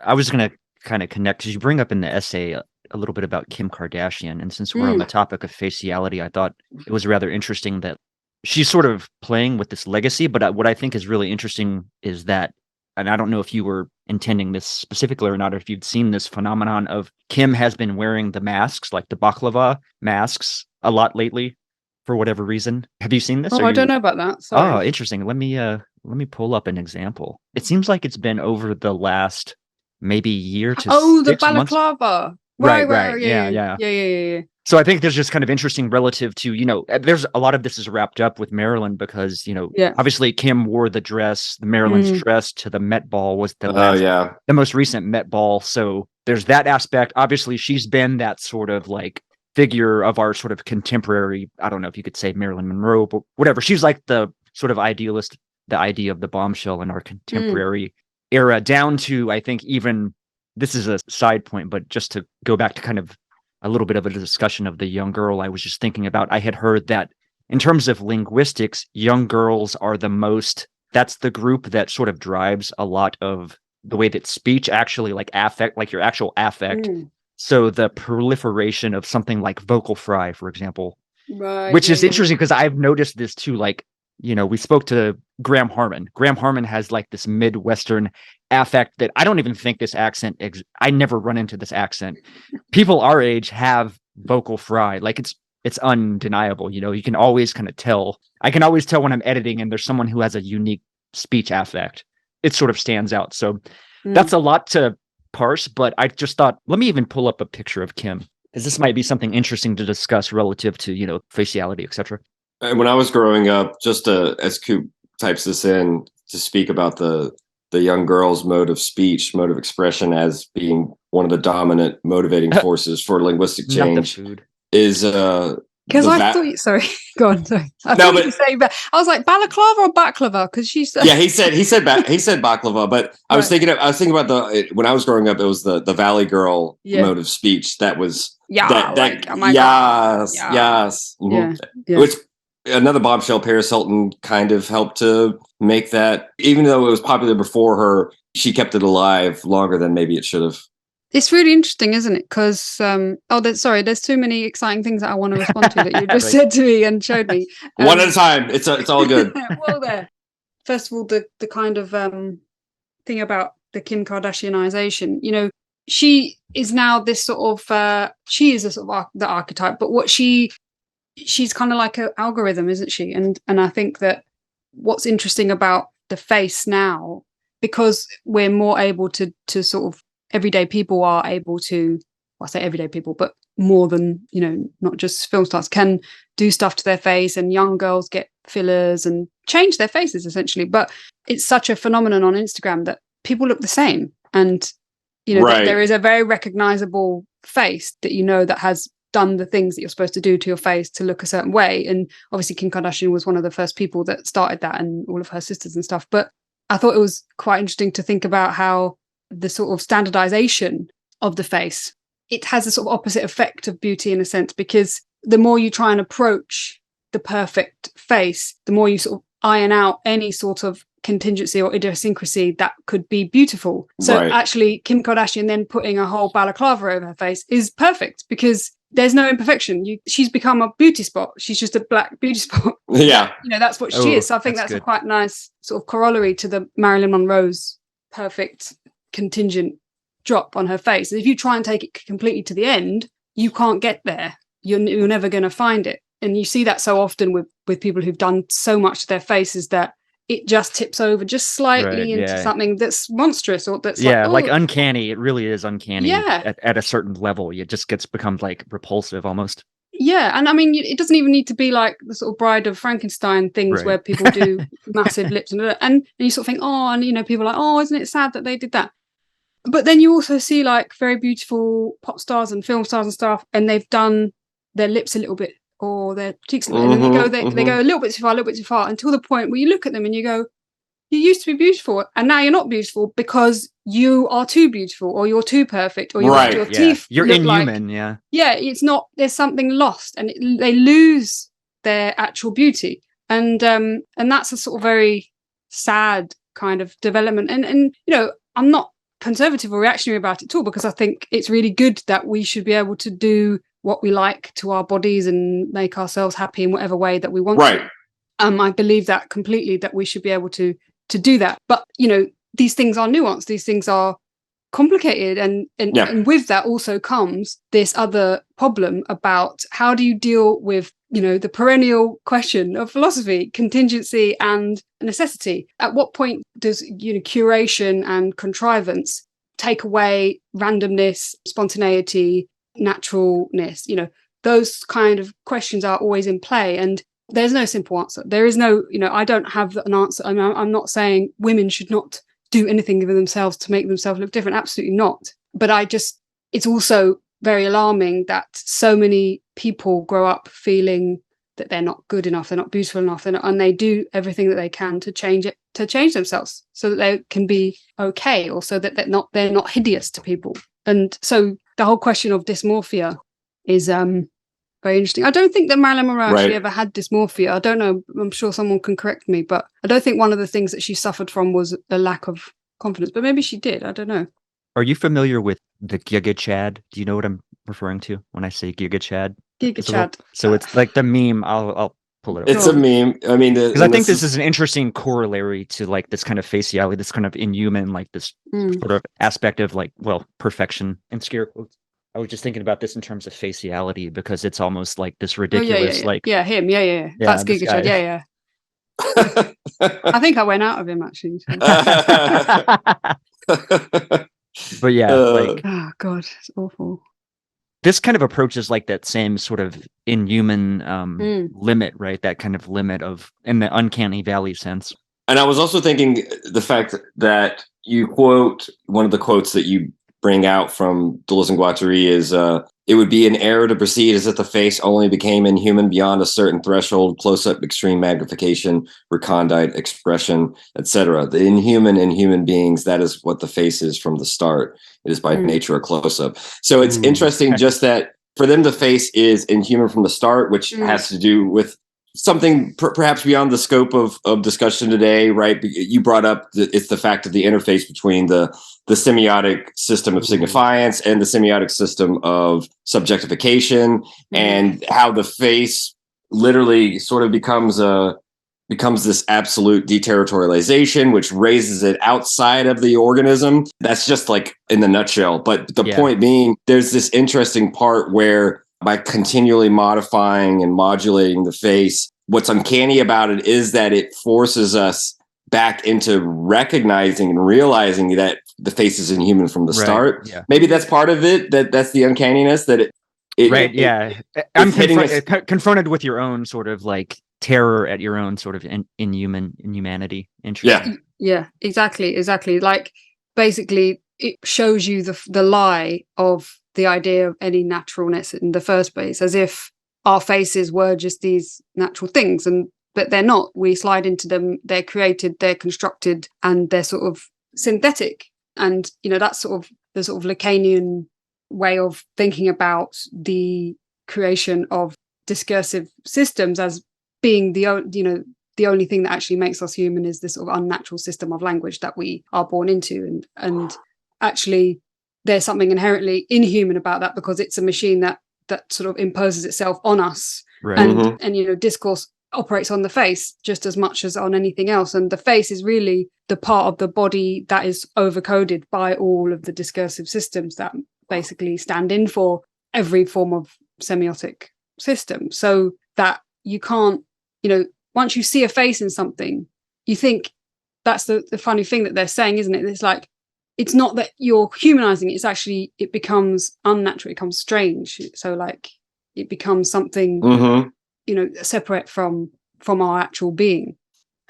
I was going to kind of connect, because you bring up in the essay a little bit about Kim Kardashian. And since we're on the topic of faciality, I thought it was rather interesting that she's sort of playing with this legacy. But what I think is really interesting is that, and I don't know if you were intending this specifically or not, or if you'd seen this phenomenon of Kim has been wearing the masks, like the baklava masks, a lot lately for whatever reason. Have you seen this? I don't know about that. Sorry. Oh, interesting. Let me pull up an example. It seems like it's been over the last maybe year to 6 months. The balaclava. Right. Yeah. So I think there's just kind of interesting relative to, you know, there's a lot of this is wrapped up with Marilyn because, you know, obviously Kim wore the dress, the Marilyn's dress to the Met Ball was the most recent Met Ball. So there's that aspect. Obviously, she's been that sort of like figure of our sort of contemporary, I don't know if you could say Marilyn Monroe, but whatever. She's like the sort of idealist, the idea of the bombshell in our contemporary era, down to, I think, even, this is a side point, but just to go back to kind of a little bit of a discussion of the young girl, I was just thinking about, I had heard that in terms of linguistics, young girls are that's the group that sort of drives a lot of the way that speech actually like affect, like your actual affect. So the proliferation of something like vocal fry, for example, which is interesting because I've noticed this too. Like, you know, we spoke to Graham Harmon. Graham Harmon has like this Midwestern affect that I don't even think this accent, I never run into this accent. People our age have vocal fry. Like it's undeniable. You know, you can always kind of tell. I can always tell when I'm editing and there's someone who has a unique speech affect. It sort of stands out. So that's a lot to parse, but I just thought, let me even pull up a picture of Kim, because this might be something interesting to discuss relative to, you know, faciality, etc. And when I was growing up, just as Coop types this in to speak about the young girl's mode of speech, mode of expression as being one of the dominant motivating forces for linguistic change is because I thought sorry, go on, sorry. I was like balaclava or baklava, because she said he said baklava, but I was thinking about when I was growing up, it was the Valley Girl mode of speech that was which another bombshell, Paris Hilton, kind of helped to make that, even though it was popular before her, she kept it alive longer than maybe it should have. It's really interesting, isn't it? Because there's too many exciting things that I want to respond to that you just said to me and showed me. One at a time. It's all good. Well, there. First of all, the kind of thing about the Kim Kardashianization. You know, she is now this sort of she is a sort of the archetype, but what she's kind of like an algorithm, isn't she? And I think that what's interesting about the face now, because we're more able to sort of, everyday people are able to, well, I say everyday people, but more than, you know, not just film stars, can do stuff to their face, and young girls get fillers and change their faces essentially. But it's such a phenomenon on Instagram that people look the same. And, you know, there is a very recognizable face that, you know, that has done the things that you're supposed to do to your face to look a certain way. And obviously Kim Kardashian was one of the first people that started that, and all of her sisters and stuff. But I thought it was quite interesting to think about how the sort of standardization of the face, it has a sort of opposite effect of beauty in a sense, because the more you try and approach the perfect face, the more you sort of iron out any sort of contingency or idiosyncrasy that could be beautiful. So actually Kim Kardashian then putting a whole balaclava over her face is perfect because there's no imperfection. She's become a beauty spot. She's just a black beauty spot. Yeah. That's what she is. So I think that's a quite nice sort of corollary to the Marilyn Monroe's perfect contingent drop on her face. And if you try and take it completely to the end, you can't get there. You're never going to find it. And you see that so often with people who've done so much to their faces that it just tips over just slightly into something that's monstrous or that's like uncanny. It really is uncanny at a certain level. It just becomes like repulsive almost. Yeah, and I mean, it doesn't even need to be like the sort of Bride of Frankenstein things where people do massive lips and you sort of think, oh, and people are like, oh, isn't it sad that they did that? But then you also see like very beautiful pop stars and film stars and stuff, and they've done their lips a little bit or their cheeks a little bit, and they go a little bit too far, until the point where you look at them and you go, you used to be beautiful, and now you're not beautiful because you are too beautiful, or you're too perfect, or your teeth you're look inhuman. It's not. There's something lost, and they lose their actual beauty, and that's a sort of very sad kind of development. And I'm not conservative or reactionary about it at all, because I think it's really good that we should be able to do what we like to our bodies and make ourselves happy in whatever way that we want to. I believe that completely, that we should be able to do that. But these things are nuanced, these things are complicated, and with that also comes this other problem about how do you deal with the perennial question of philosophy, contingency and necessity. At what point does curation and contrivance take away randomness, spontaneity, naturalness? Those kind of questions are always in play, and there's no simple answer. There is no, I don't have an answer. I'm not saying women should not do anything for themselves to make themselves look different. Absolutely not. But it's also very alarming that so many people grow up feeling that they're not good enough, they're not beautiful enough, and they do everything that they can to change themselves so that they can be okay, or so that they're not hideous to people. And so the whole question of dysmorphia is very interesting. I don't think that Marilyn Monroe actually ever had dysmorphia. I don't know. I'm sure someone can correct me, but I don't think one of the things that she suffered from was a lack of confidence. But maybe she did. I don't know. Are you familiar with the Giga Chad? Do you know what I'm referring to when I say Giga Chad? Giga Chad. So it's like the meme. I'll pull it up. It's a meme. I mean, because I think this is an interesting corollary to like this kind of faciality, this kind of inhuman, like this sort of aspect of like, perfection in scare quotes. I was just thinking about this in terms of faciality, because it's almost like this ridiculous, him. That's Giga Chad. Yeah. I think I went out of him actually. But oh god, it's awful. This kind of approaches like that same sort of inhuman limit, right? That kind of limit of in the uncanny valley sense. And I was also thinking the fact that you quote one of the quotes that you bring out from Deleuze and Guattari is, it would be an error to proceed as if the face only became inhuman beyond a certain threshold, close-up, extreme magnification, recondite expression, etc. The inhuman in human beings, that is what the face is from the start. It is by nature a close-up. So it's interesting just that for them, the face is inhuman from the start, which has to do with something perhaps beyond the scope of discussion today, right? You brought up it's the fact of the interface between the semiotic system of signifiance and the semiotic system of subjectification, and how the face literally sort of becomes this absolute deterritorialization, which raises it outside of the organism. That's just like in the nutshell. But the point being, there's this interesting part where by continually modifying and modulating the face, what's uncanny about it is that it forces us back into recognizing and realizing that the face is inhuman from the start. Yeah. Maybe that's part of it. That's the uncanniness that I'm confronted with your own sort of like terror at your own sort of inhumanity. Interesting. Yeah, exactly. Like basically, it shows you the lie of the idea of any naturalness in the first place, as if our faces were just these natural things, but they're not. We slide into them, they're created, they're constructed, and they're sort of synthetic. And that's sort of the sort of Lacanian way of thinking about the creation of discursive systems as being the only thing that actually makes us human is this sort of unnatural system of language that we are born into, and actually there's something inherently inhuman about that, because it's a machine that sort of imposes itself on us, Right. and discourse operates on the face just as much as on anything else, and the face is really the part of the body that is overcoded by all of the discursive systems that basically stand in for every form of semiotic system, so that you can't, once you see a face in something, you think that's the funny thing that they're saying, isn't it? It's like, it's not that you're humanizing it, it's actually, it becomes unnatural, it becomes strange. So like it becomes something, separate from our actual being.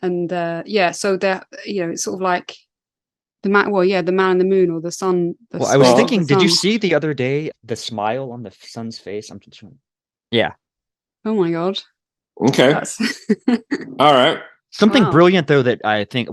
And so they're, it's sort of like the man in the moon, or the sun. Well, I was thinking, did you see the other day the smile on the sun's face? I'm just trying. Yeah. Oh my God. Okay. All right. Something brilliant though that I think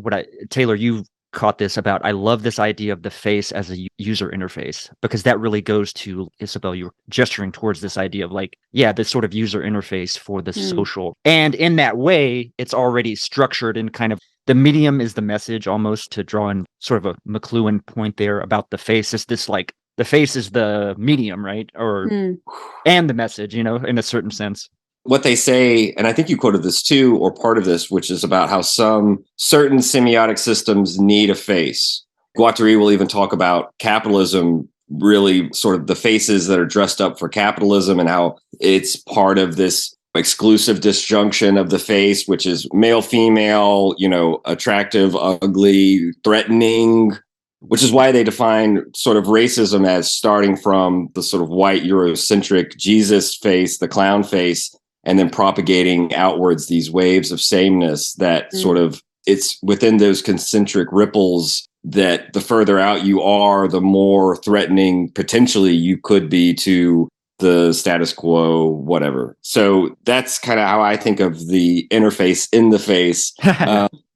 Taylor, you caught this about. I love this idea of the face as a user interface, because that really goes to, Isabel, you were gesturing towards this idea of like, this sort of user interface for the social. And in that way, it's already structured in kind of, the medium is the message, almost, to draw in sort of a McLuhan point there about the face. Is this like, the face is the medium, right? And the message, in a certain sense. What they say, and I think you quoted this too, or part of this, which is about how some certain semiotic systems need a face. Guattari will even talk about capitalism, really sort of the faces that are dressed up for capitalism, and how it's part of this exclusive disjunction of the face, which is male, female, attractive, ugly, threatening, which is why they define sort of racism as starting from the sort of white Eurocentric Jesus face, the clown face, and then propagating outwards these waves of sameness that sort of, it's within those concentric ripples that the further out you are, the more threatening potentially you could be to the status quo, whatever. So that's kind of how I think of the interface in the face.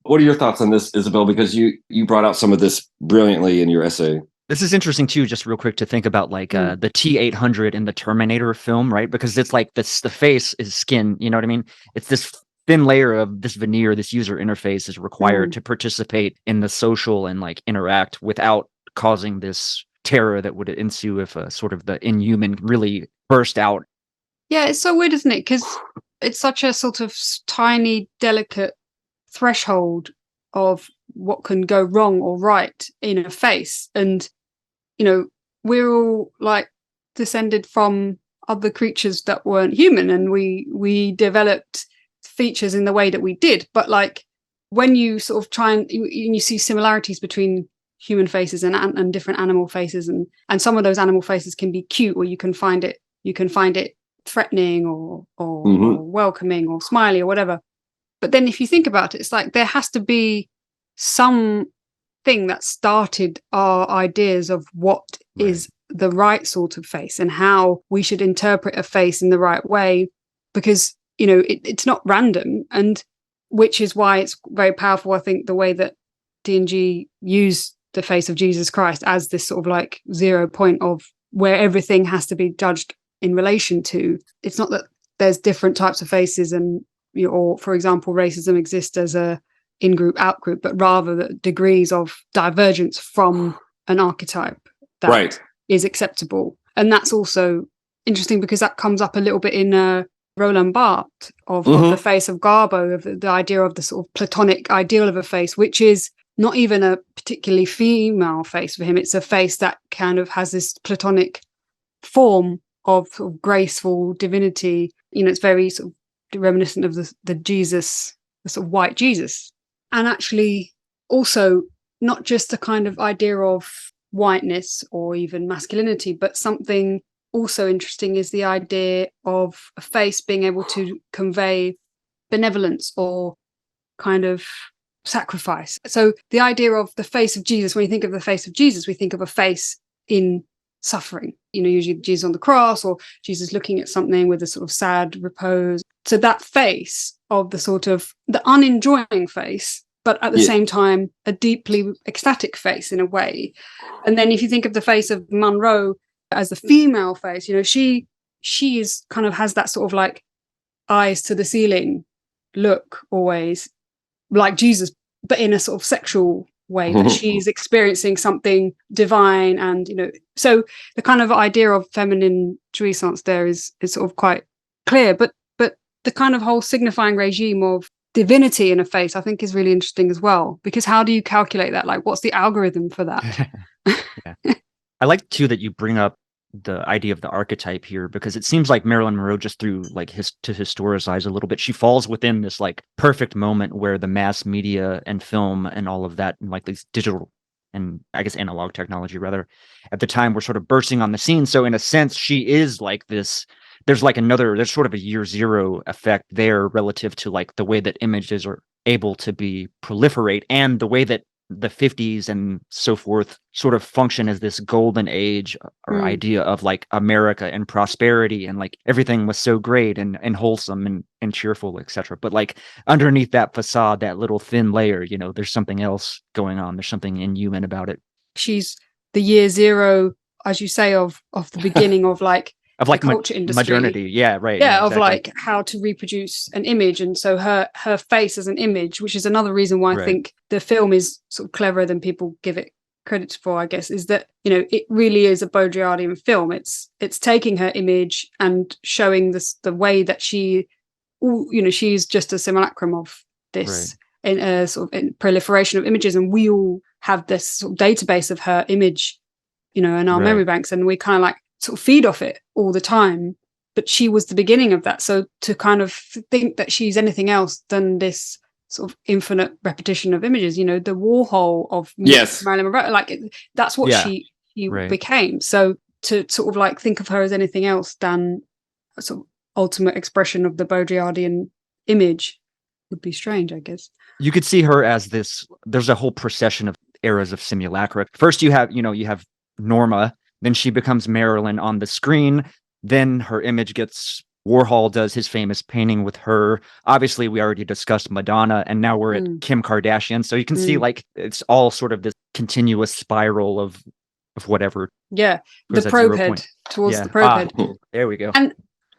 What are your thoughts on this, Isabel? Because you brought out some of this brilliantly in your essay. This is interesting too, just real quick, to think about like the T-800 in the Terminator film, right? Because it's like the face is skin, you know what I mean? It's this thin layer of this veneer, this user interface is required to participate in the social and like interact without causing this terror that would ensue if sort of the inhuman really burst out. Yeah, it's so weird, isn't it? Because it's such a sort of tiny, delicate threshold of what can go wrong or right in a face. And we're all like descended from other creatures that weren't human, and we developed features in the way that we did. But like when you sort of try and you see similarities between human faces and different animal faces, and some of those animal faces can be cute, or you can find it threatening or welcoming or smiley or whatever. But then if you think about it, it's like there has to be some thing that started our ideas of what is the right sort of face and how we should interpret a face in the right way, because it's not random, and which is why it's very powerful, I think, the way that D&G used the face of Jesus Christ as this sort of like 0 point of where everything has to be judged in relation to. It's not that there's different types of faces and or for example racism exists as a in-group, out-group, but rather the degrees of divergence from an archetype that is acceptable. And that's also interesting because that comes up a little bit in Roland Barthes of the face of Garbo, of the idea of the sort of Platonic ideal of a face, which is not even a particularly female face for him. It's a face that kind of has this Platonic form of, sort of graceful divinity. It's very sort of reminiscent of the Jesus, the sort of white Jesus. And actually also not just a kind of idea of whiteness or even masculinity, but something also interesting is the idea of a face being able to convey benevolence or kind of sacrifice. So the idea of the face of Jesus, when you think of the face of Jesus, we think of a face in suffering, usually Jesus on the cross or Jesus looking at something with a sort of sad repose. So that face of the sort of the unenjoying face but at the same time, a deeply ecstatic face in a way. And then if you think of the face of Monroe as the female face, you know, she is kind of has that sort of like eyes to the ceiling look always, like Jesus, but in a sort of sexual way, that she's experiencing something divine. And, you know, so the kind of idea of feminine jouissance there is sort of quite clear, but the kind of whole signifying regime of divinity in a face, I think, is really interesting as well, because how do you calculate that? Like, what's the algorithm for that? Yeah. I like too that you bring up the idea of the archetype here, because it seems like Marilyn Monroe, just through like to historicize a little bit, she falls within this like perfect moment where the mass media and film and all of that, and like these digital and I guess analog technology rather, at the time were sort of bursting on the scene. So in a sense, she is like this. There's sort of a year zero effect there relative to like the way that images are able to be proliferate, and the way that the 50s and so forth sort of function as this golden age or idea of like America and prosperity, and like everything was so great and wholesome and cheerful, etc. But like underneath that facade, that little thin layer, you know, there's something else going on. There's something inhuman about it. She's the year zero, as you say, of the beginning of like culture industry. Modernity. Yeah, right. Yeah, exactly. of like how to reproduce an image. And so her face as an image, which is another reason why I think the film is sort of cleverer than people give it credit for, I guess, is that, you know, it really is a Baudrillardian film. It's taking her image and showing the way that she, you know, she's just a simulacrum of this in a sort of proliferation of images, and we all have this sort of database of her image, you know, in our memory banks, and we kind of like sort of feed off it all the time. But she was the beginning of that. So to kind of think that she's anything else than this sort of infinite repetition of images, you know, the Warhol of Marilyn Monroe, like that's what she became. So to sort of like think of her as anything else than a sort of ultimate expression of the Baudrillardian image would be strange, I guess. You could see her as this. There's a whole procession of eras of simulacra. First, you have Norma. Then she becomes Marilyn on the screen. Then her image gets, Warhol does his famous painting with her. Obviously, we already discussed Madonna, and now we're at Kim Kardashian. So you can see like it's all sort of this continuous spiral of whatever. Yeah, the probe head towards the probe head. There we go. And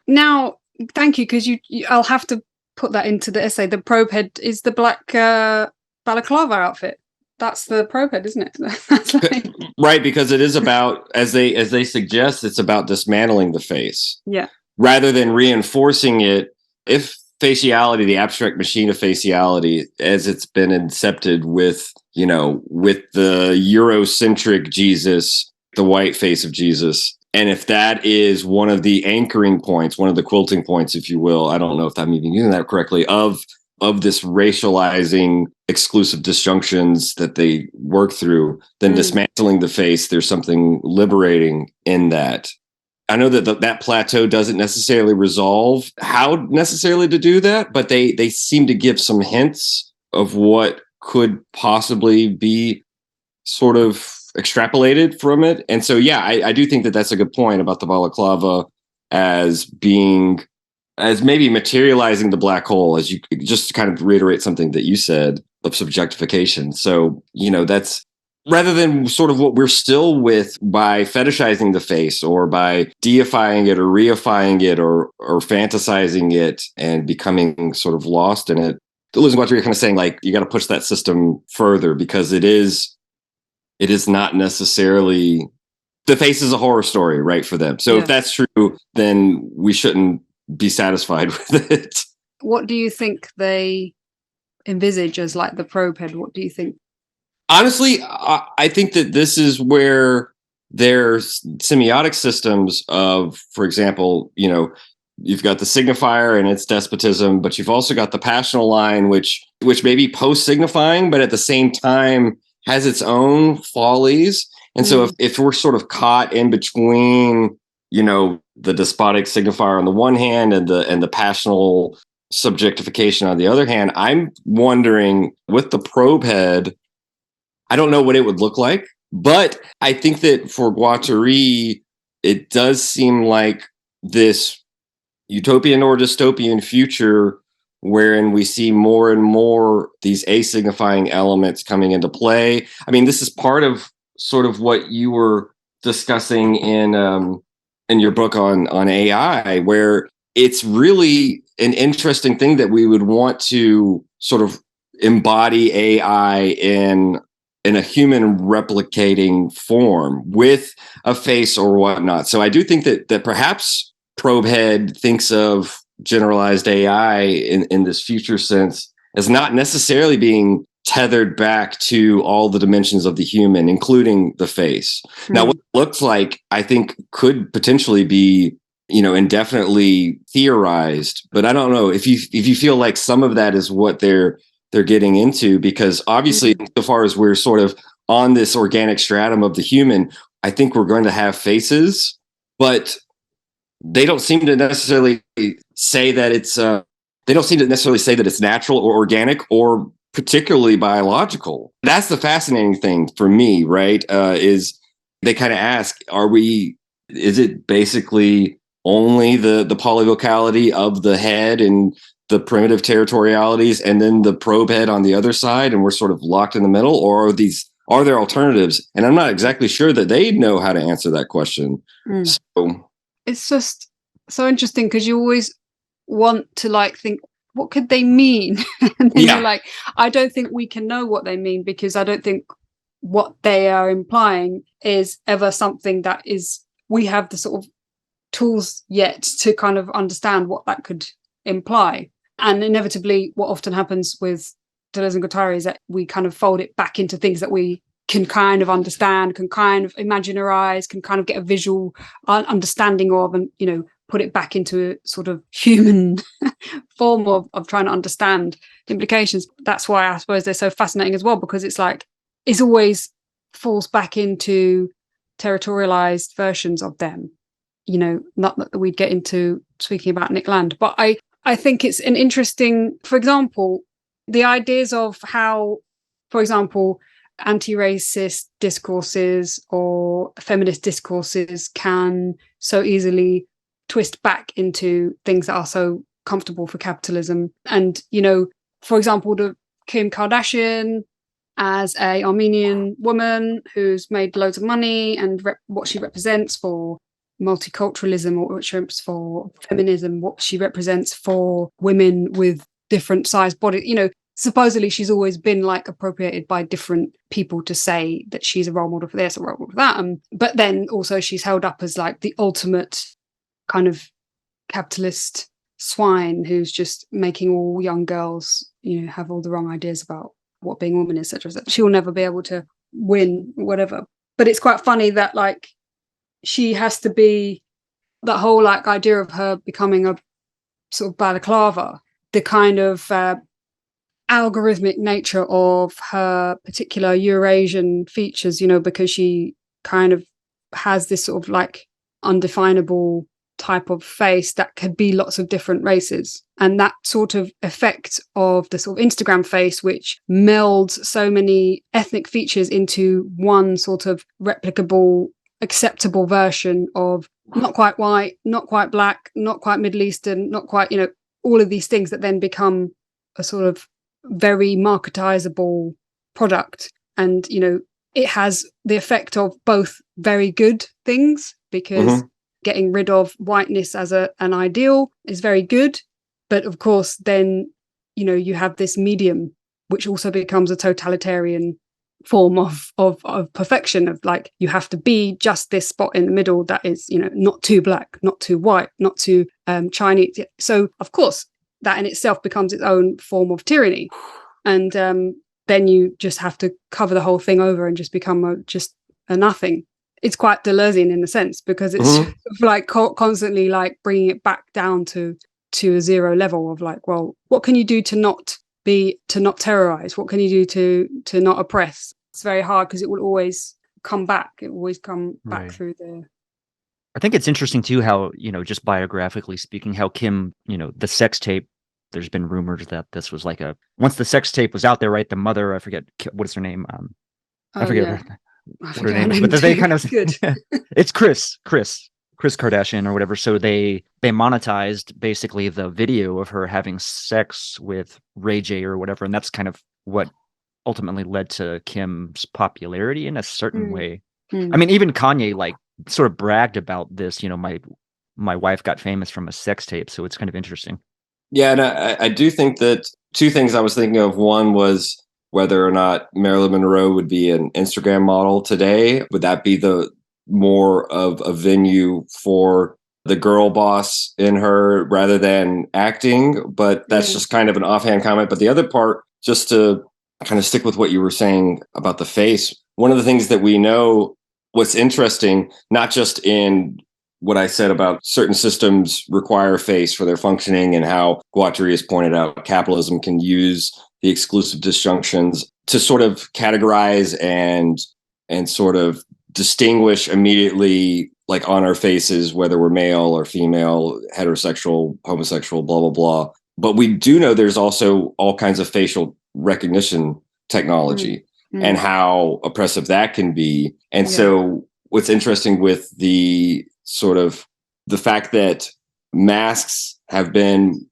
now, thank you, because I'll have to put that into the essay. The probe head is the black balaclava outfit. That's the probe head, isn't it? That's like... Right, because it is about, as they suggest, it's about dismantling the face. Yeah. Rather than reinforcing it. If faciality, the abstract machine of faciality, as it's been incepted with the Eurocentric Jesus, the white face of Jesus, and if that is one of the anchoring points, one of the quilting points, if you will, I don't know if I'm even using that correctly, of this racializing exclusive disjunctions that they work through, then dismantling the face, there's something liberating in that. I know that that plateau doesn't necessarily resolve how necessarily to do that, but they seem to give some hints of what could possibly be sort of extrapolated from it. And so, yeah, I do think that that's a good point about the balaclava as maybe materializing the black hole, as you just to kind of reiterate something that you said of subjectification. So, that's rather than sort of what we're still with by fetishizing the face or by deifying it or reifying it or fantasizing it and becoming sort of lost in it. Deleuze and Guattari are kind of saying, like, you got to push that system further, because it is not necessarily, the face is a horror story, right, for them. So if that's true, then we shouldn't be satisfied with it. What do you think they envisage as like the probe head? What do you think? Honestly, I think that this is where their semiotic systems of, for example, you've got the signifier and its despotism, but you've also got the passional line, which may be post-signifying, but at the same time has its own follies. And so if we're sort of caught in between, the despotic signifier on the one hand and the passional subjectification on the other hand, I'm wondering with the probe head, I don't know what it would look like, but I think that for Guattari, it does seem like this utopian or dystopian future wherein we see more and more these asignifying elements coming into play. I mean, this is part of sort of what you were discussing in your book on AI, where it's really an interesting thing that we would want to sort of embody AI in a human replicating form with a face or whatnot. So I do think that perhaps Probehead thinks of generalized AI in this future sense as not necessarily being tethered back to all the dimensions of the human, including the face. Now, what it looks like, I think, could potentially be, indefinitely theorized, but I don't know if you feel like some of that is what they're getting into, because obviously, so far as we're sort of on this organic stratum of the human, I think we're going to have faces, but they don't seem to necessarily say that it's natural or organic or particularly biological. That's the fascinating thing for me, right? Is they kind of ask, is it basically only the polyvocality of the head and the primitive territorialities and then the probe head on the other side, and we're sort of locked in the middle? Or are there alternatives? And I'm not exactly sure that they know how to answer that question. So it's just so interesting, because you always want to think, what could they mean? And then you're like, I don't think we can know what they mean, because I don't think what they are implying is ever something that we have the sort of tools yet to kind of understand what that could imply. And inevitably, what often happens with Deleuze and Guattari is that we kind of fold it back into things that we can kind of understand, can kind of imaginarize, can kind of get a visual understanding of, and put it back into a sort of human form of trying to understand the implications. That's why I suppose they're so fascinating as well, because it's like it always falls back into territorialized versions of them. Not that we'd get into speaking about Nick Land, but I think it's an interesting, for example, the ideas of how, for example, anti-racist discourses or feminist discourses can so easily twist back into things that are so comfortable for capitalism. And, for example, the Kim Kardashian as a Armenian woman who's made loads of money, and what she represents for multiculturalism, or what she represents for feminism, what she represents for women with different sized bodies. Supposedly she's always been appropriated by different people to say that she's a role model for this or role model for that. But then also she's held up as the ultimate kind of capitalist swine who's just making all young girls, have all the wrong ideas about what being a woman is, etc. She'll never be able to win, whatever. But it's quite funny that she has to be, that whole idea of her becoming a sort of balaclava, the kind of algorithmic nature of her particular Eurasian features, because she kind of has this sort of undefinable type of face that could be lots of different races. And that sort of effect of the sort of Instagram face, which melds so many ethnic features into one sort of replicable, acceptable version of not quite white, not quite black, not quite Middle Eastern, not quite, all of these things that then become a sort of very marketizable product. And, it has the effect of both very good things, because getting rid of whiteness as an ideal is very good. But of course, then, you have this medium, which also becomes a totalitarian form of perfection, of you have to be just this spot in the middle that is, not too black, not too white, not too Chinese. So of course, that in itself becomes its own form of tyranny. And then you just have to cover the whole thing over and just become just a nothing. It's quite Deleuzean in a sense, because it's constantly bringing it back down to a zero level of well, what can you do to not terrorize? What can you do to not oppress? It's very hard, because it will always come back. It will always come back through the... I think it's interesting too how, just biographically speaking, how Kim, the sex tape, there's been rumors that this was once the sex tape was out there, right? The mother, I forget, what is her name? I forget what her name is, but they kind of, it's Chris Kris Kardashian or whatever. So they monetized basically the video of her having sex with Ray J or whatever, and that's kind of what ultimately led to Kim's popularity in a certain way. I mean, even Kanye like sort of bragged about this. My wife got famous from a sex tape, so it's kind of interesting. Yeah, and I do think that two things I was thinking of. One was whether or not Marilyn Monroe would be an Instagram model today. Would that be the more of a venue for the girl boss in her rather than acting? But that's just kind of an offhand comment. But the other part, just to kind of stick with what you were saying about the face, one of the things that we know, what's interesting, not just in what I said about certain systems require a face for their functioning and how Guattari has pointed out capitalism can use the exclusive disjunctions to sort of categorize and sort of distinguish immediately, like on our faces, whether we're male or female, heterosexual, homosexual, blah, blah, blah. But we do know there's also all kinds of facial recognition technology and how oppressive that can be. And so what's interesting with the sort of the fact that masks have been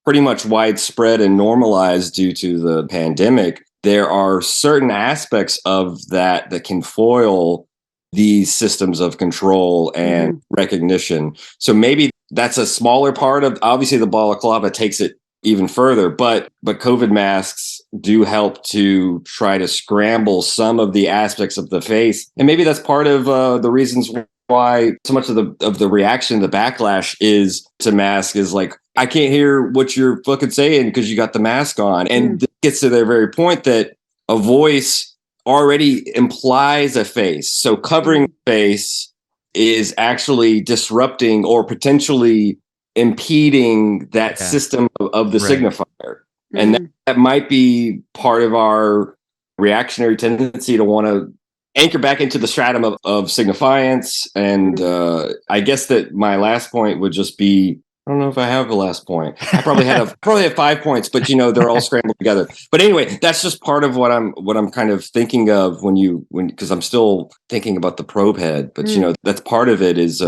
pretty much widespread and normalized due to the pandemic, there are certain aspects of that can foil these systems of control and recognition. So maybe that's a smaller part of, obviously the balaclava takes it even further, but COVID masks do help to try to scramble some of the aspects of the face. And maybe that's part of the reasons why so much of the reaction, the backlash is to mask is like, I can't hear what you're fucking saying because you got the mask on. And this gets to their very point that a voice already implies a face. So covering face is actually disrupting or potentially impeding that system of the signifier. And that might be part of our reactionary tendency to want to anchor back into the stratum of signifiance. And I guess that my last point would just be, I don't know if I have a last point. I probably have 5 points, but they're all scrambled together. But anyway, that's just part of what I'm kind of thinking of because I'm still thinking about the probe head. But that's part of it. Is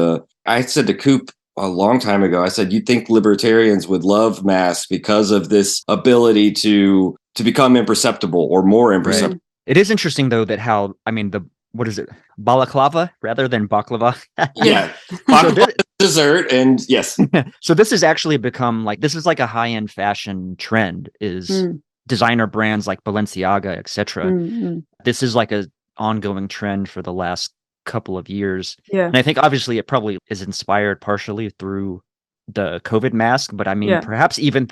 I said to Coop a long time ago, I said, you'd think libertarians would love masks because of this ability to become imperceptible or more imperceptible. Right. It is interesting though that what is it? Balaclava rather than baklava. Yeah. Baklava dessert, and yes. So this has actually become this is like a high-end fashion trend, is designer brands like Balenciaga, etc. This is like a ongoing trend for the last couple of years. Yeah. And I think obviously it probably is inspired partially through the COVID mask, but I mean perhaps even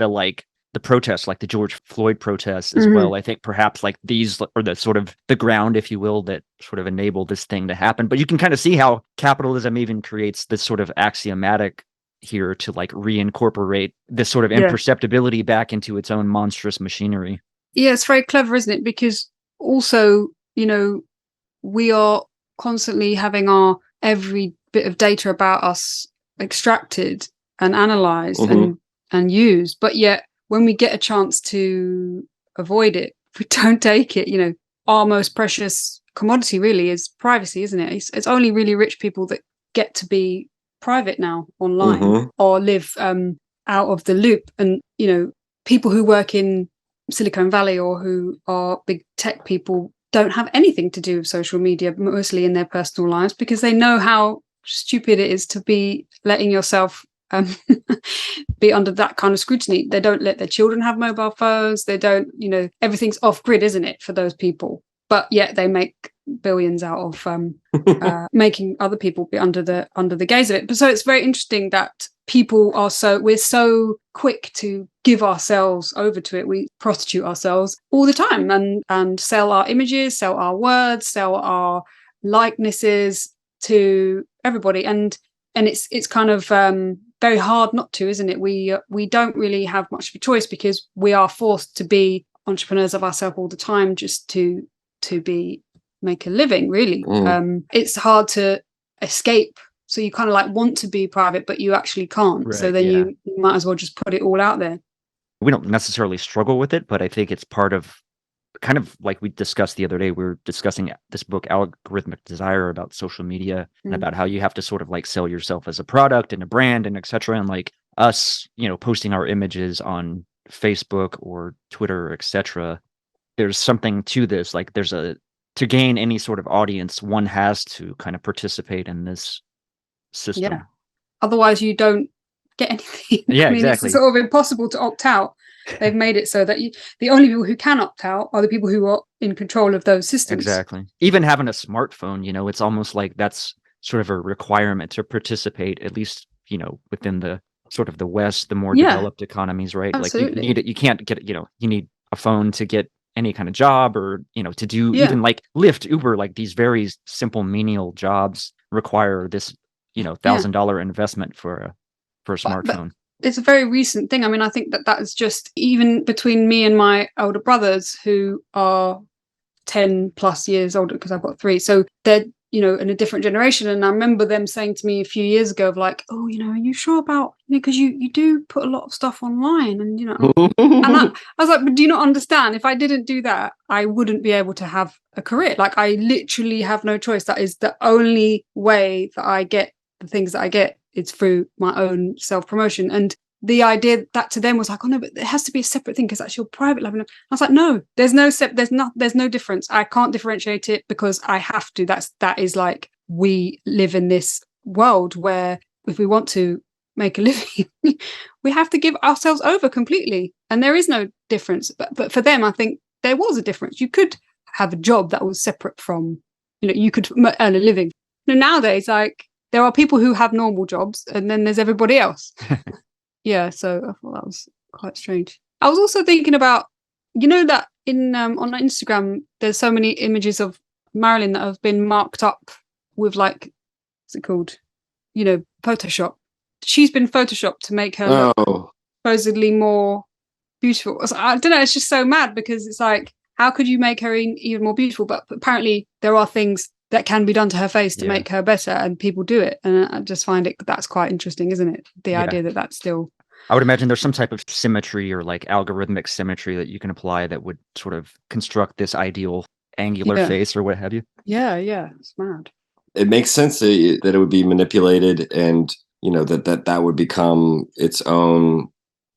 the protests, like the George Floyd protests as well. I think perhaps these are the sort of the ground, if you will, that sort of enable this thing to happen. But you can kind of see how capitalism even creates this sort of axiomatic here to reincorporate this sort of imperceptibility back into its own monstrous machinery. Yeah, it's very clever, isn't it? Because also, we are constantly having our every bit of data about us extracted and analyzed and used, but yet when we get a chance to avoid it, we don't take it. Our most precious commodity really is privacy, isn't it? It's only really rich people that get to be private now online or live out of the loop. And, people who work in Silicon Valley or who are big tech people don't have anything to do with social media, mostly in their personal lives, because they know how stupid it is to be letting yourself be under that kind of scrutiny. They don't let their children have mobile phones. They don't, everything's off grid, isn't it, for those people? But yet they make billions out of making other people be under the gaze of it. But so it's very interesting that we're so quick to give ourselves over to it. We prostitute ourselves all the time and sell our images, sell our words, sell our likenesses to everybody. And it's kind of very hard not to, isn't it? We don't really have much of a choice because we are forced to be entrepreneurs of ourselves all the time just to make a living, really. It's hard to escape. So you kind of want to be private, but you actually can't. Right, so then you might as well just put it all out there. We don't necessarily struggle with it, but I think it's part of kind of like we discussed the other day, we were discussing this book, Algorithmic Desire, about social media and about how you have to sort of like sell yourself as a product and a brand and etc. And like us, posting our images on Facebook or Twitter, etc. There's something to this. Like to gain any sort of audience, one has to kind of participate in this system. Yeah. Otherwise, you don't get anything. Yeah, I mean, exactly. It's sort of impossible to opt out. They've made it so that the only people who can opt out are the people who are in control of those systems. Exactly. Even having a smartphone, it's almost like that's sort of a requirement to participate, at least, within the sort of the West, the more developed economies, right? Absolutely. Like you need it. You can't get, you need a phone to get any kind of job or, to do even like Lyft, Uber, like these very simple menial jobs require this, $1,000 investment for a smartphone. But it's a very recent thing. I mean, I think that is just even between me and my older brothers who are 10 plus years older, because I've got 3. So they're, in a different generation. And I remember them saying to me a few years ago of like, oh, are you sure about, because you do put a lot of stuff online and, and I was like, but do you not understand? If I didn't do that, I wouldn't be able to have a career. Like I literally have no choice. That is the only way that I get the things that I get. It's through my own self-promotion. And the idea that to them was like, oh no, but it has to be a separate thing because that's your private life. And I was like, no, there's no difference. I can't differentiate it because I have to. That is like, we live in this world where if we want to make a living, we have to give ourselves over completely. And there is no difference. But for them, I think there was a difference. You could have a job that was separate from, you could earn a living. Nowadays, like, there are people who have normal jobs and then there's everybody else. Yeah, so I thought that was quite strange. I was also thinking about, that in on Instagram, there's so many images of Marilyn that have been marked up with like, what's it called? Photoshop. She's been photoshopped to make her look supposedly more beautiful. So, I don't know, it's just so mad because it's like, how could you make her even more beautiful? But apparently there are things that can be done to her face to make her better, and people do it. And I just find that's quite interesting, isn't it? The idea that that's still... I would imagine there's some type of symmetry or like algorithmic symmetry that you can apply that would sort of construct this ideal angular face or what have you. Yeah, it's mad. It makes sense that it would be manipulated and, that would become its own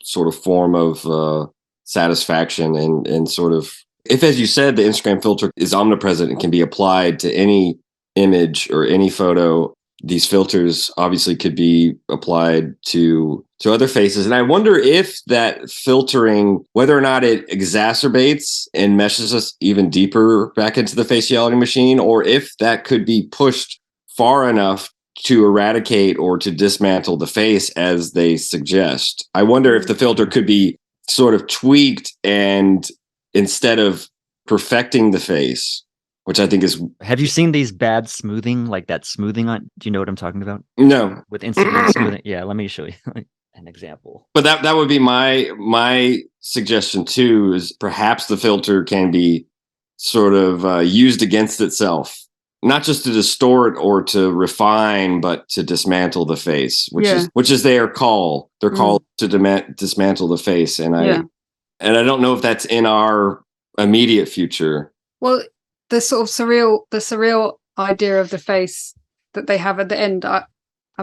sort of form of satisfaction and sort of... If, as you said, the Instagram filter is omnipresent and can be applied to any image or any photo, these filters obviously could be applied to other faces. And I wonder if that filtering, whether or not it exacerbates and meshes us even deeper back into the faciality machine, or if that could be pushed far enough to eradicate or to dismantle the face as they suggest. I wonder if the filter could be sort of tweaked and instead of perfecting the face, which I think is... Have you seen these bad smoothing, like that smoothing on? Do you know what I'm talking about? No. With Instagram smoothing? Yeah, let me show you an example. But that would be my suggestion too, is perhaps the filter can be sort of used against itself, not just to distort or to refine, but to dismantle the face, which is their call. They're called to dismantle the face. And I don't know if that's in our immediate future. Well, the sort of surreal idea of the face that they have at the end, I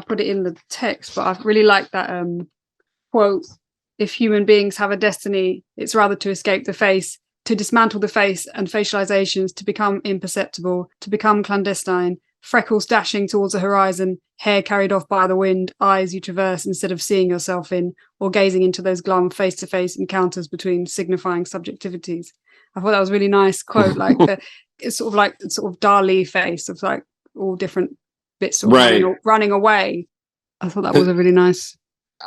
put it in the text, but I really like that quote: "If human beings have a destiny, it's rather to escape the face, to dismantle the face and facializations, to become imperceptible, to become clandestine, freckles dashing towards the horizon, hair carried off by the wind, eyes you traverse instead of seeing yourself in, or gazing into those glum face-to-face encounters between signifying subjectivities." I thought that was a really nice quote, like it's sort of Dali face of like all different bits of running away. I thought that was a really nice...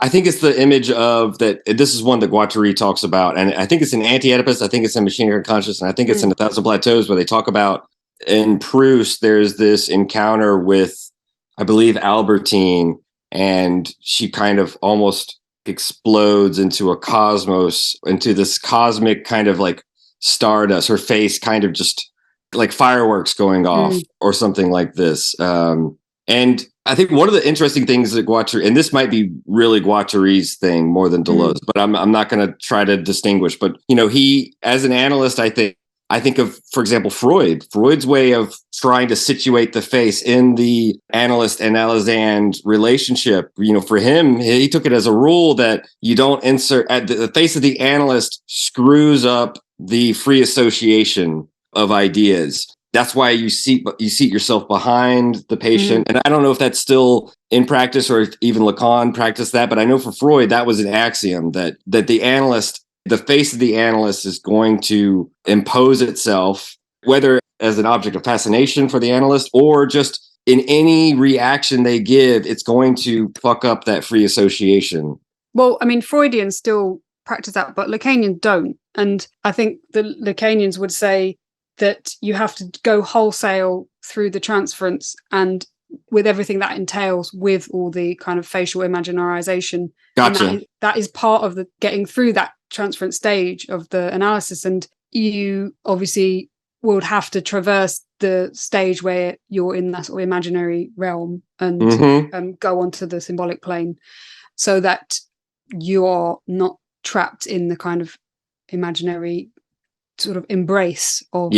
I think it's the image of that. This is one that Guattari talks about, and I think it's in Anti-Oedipus. I think it's in Machine Gun Conscious, and I think it's in 1,000 Plateaus, where they talk about in Proust. There's this encounter with, I believe, Albertine, and she kind of almost explodes into a cosmos, into this cosmic kind of like stardust. Her face kind of just like fireworks going off or something like this. And I think one of the interesting things that Guattari, and this might be really Guattari's thing more than Deleuze, but I'm not going to try to distinguish. But, he, as an analyst, I I think of, for example, Freud's way of trying to situate the face in the analyst and analysand relationship. For him, he took it as a rule that you don't insert at the face of the analyst screws up the free association of ideas. That's why you seat yourself behind the patient. And I don't know if that's still in practice or if even Lacan practiced that, but I know for Freud, that was an axiom that the face of the analyst is going to impose itself, whether as an object of fascination for the analyst or just in any reaction they give, it's going to fuck up that free association. Well, I mean, Freudians still practice that, but Lacanians don't. And I think the Lacanians would say that you have to go wholesale through the transference and with everything that entails, with all the kind of facial imaginarization. Gotcha. And that is part of the getting through that transference stage of the analysis. And you obviously would have to traverse the stage where you're in that sort of imaginary realm and go onto the symbolic plane, so that you're not trapped in the kind of imaginary sort of embrace of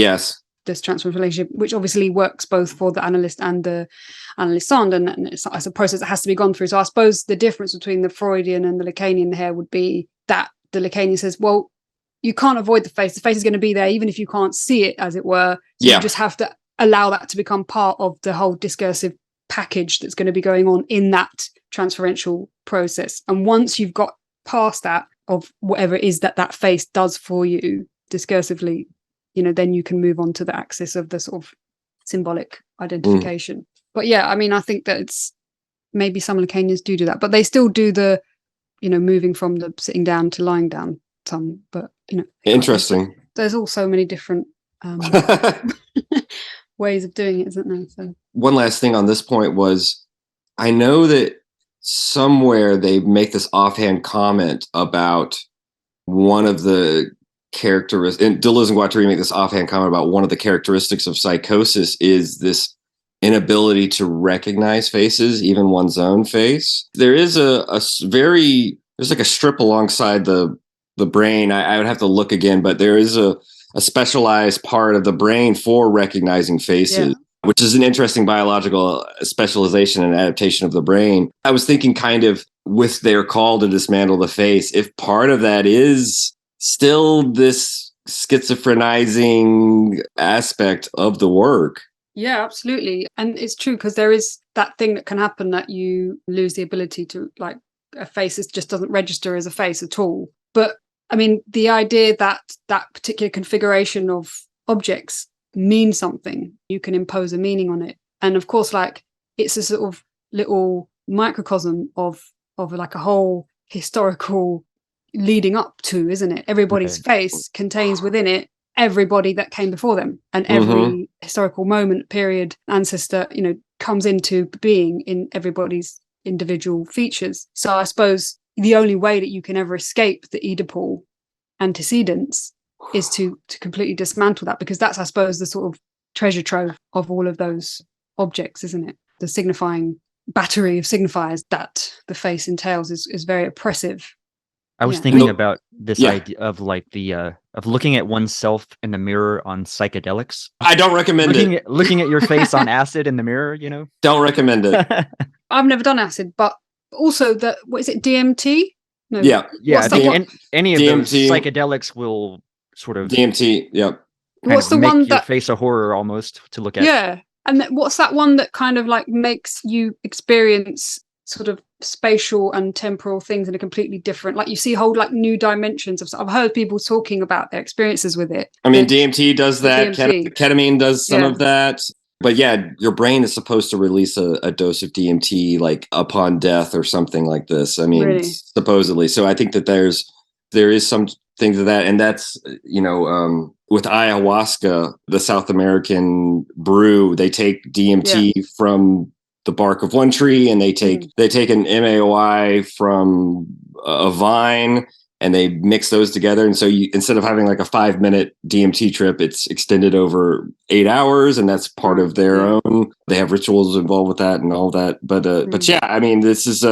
this transference relationship, which obviously works both for the analyst and the analysand, and it's a process that has to be gone through. So I suppose the difference between the Freudian and the Lacanian here would be that the Lacanian says, well, you can't avoid the face. The face is going to be there even if you can't see it, as it were. So you just have to allow that to become part of the whole discursive package that's going to be going on in that transferential process. And once you've got past that, of whatever it is that face does for you discursively, then you can move on to the axis of the sort of symbolic identification. But yeah, I mean, I think that it's maybe some Lacanians do that, but they still do the, moving from the sitting down to lying down some, but, Interesting. There's also many different ways of doing it, isn't there? So one last thing on this point was, I know that somewhere they make this offhand comment about one of the characteristics, and Deleuze and Guattari make this offhand comment about one of the characteristics of psychosis is this inability to recognize faces, even one's own face. There is there's like a strip alongside the brain. I would have to look again, but there is a specialized part of the brain for recognizing faces. Which is an interesting biological specialization and adaptation of the brain. I was thinking kind of with their call to dismantle the face, if part of that is still this schizophrenizing aspect of the work. Yeah, absolutely. And it's true, because there is that thing that can happen that you lose the ability to, like, a face just doesn't register as a face at all. But I mean, the idea that that particular configuration of objects means something, you can impose a meaning on it. And of course, like, it's a sort of little microcosm of like a whole historical leading up to, isn't it? Everybody's face contains within it everybody that came before them, and every historical moment, period, ancestor, comes into being in everybody's individual features. So I suppose the only way that you can ever escape the Oedipal antecedents is to completely dismantle that, because that's, I suppose, the sort of treasure trove of all of those objects, isn't it? The signifying battery of signifiers that the face entails is very oppressive. I was thinking about this idea of like of looking at oneself in the mirror on psychedelics. I don't recommend looking at your face on acid in the mirror, Don't recommend it. I've never done acid, but also what is it, DMT? No. Yeah. I think any of those psychedelics will sort of DMT. Yep. What's the make one your that face a horror almost to look at? Yeah, and what's that one that kind of like makes you experience sort of spatial and temporal things in a completely different, like you see whole like new dimensions of. I've heard people talking about their experiences with it. I mean, DMT does that. DMT. Ketamine does some of that. But yeah, your brain is supposed to release a dose of DMT like upon death or something like this. I mean, really? Supposedly. So I think that there is some things of that, and that's with ayahuasca, the South American brew, they take DMT from the bark of one tree, and they take an MAOI from a vine, and they mix those together. And so you, instead of having like a 5-minute DMT trip, it's extended over 8 hours, and that's part of their own. They have rituals involved with that and all that. But yeah, I mean, this is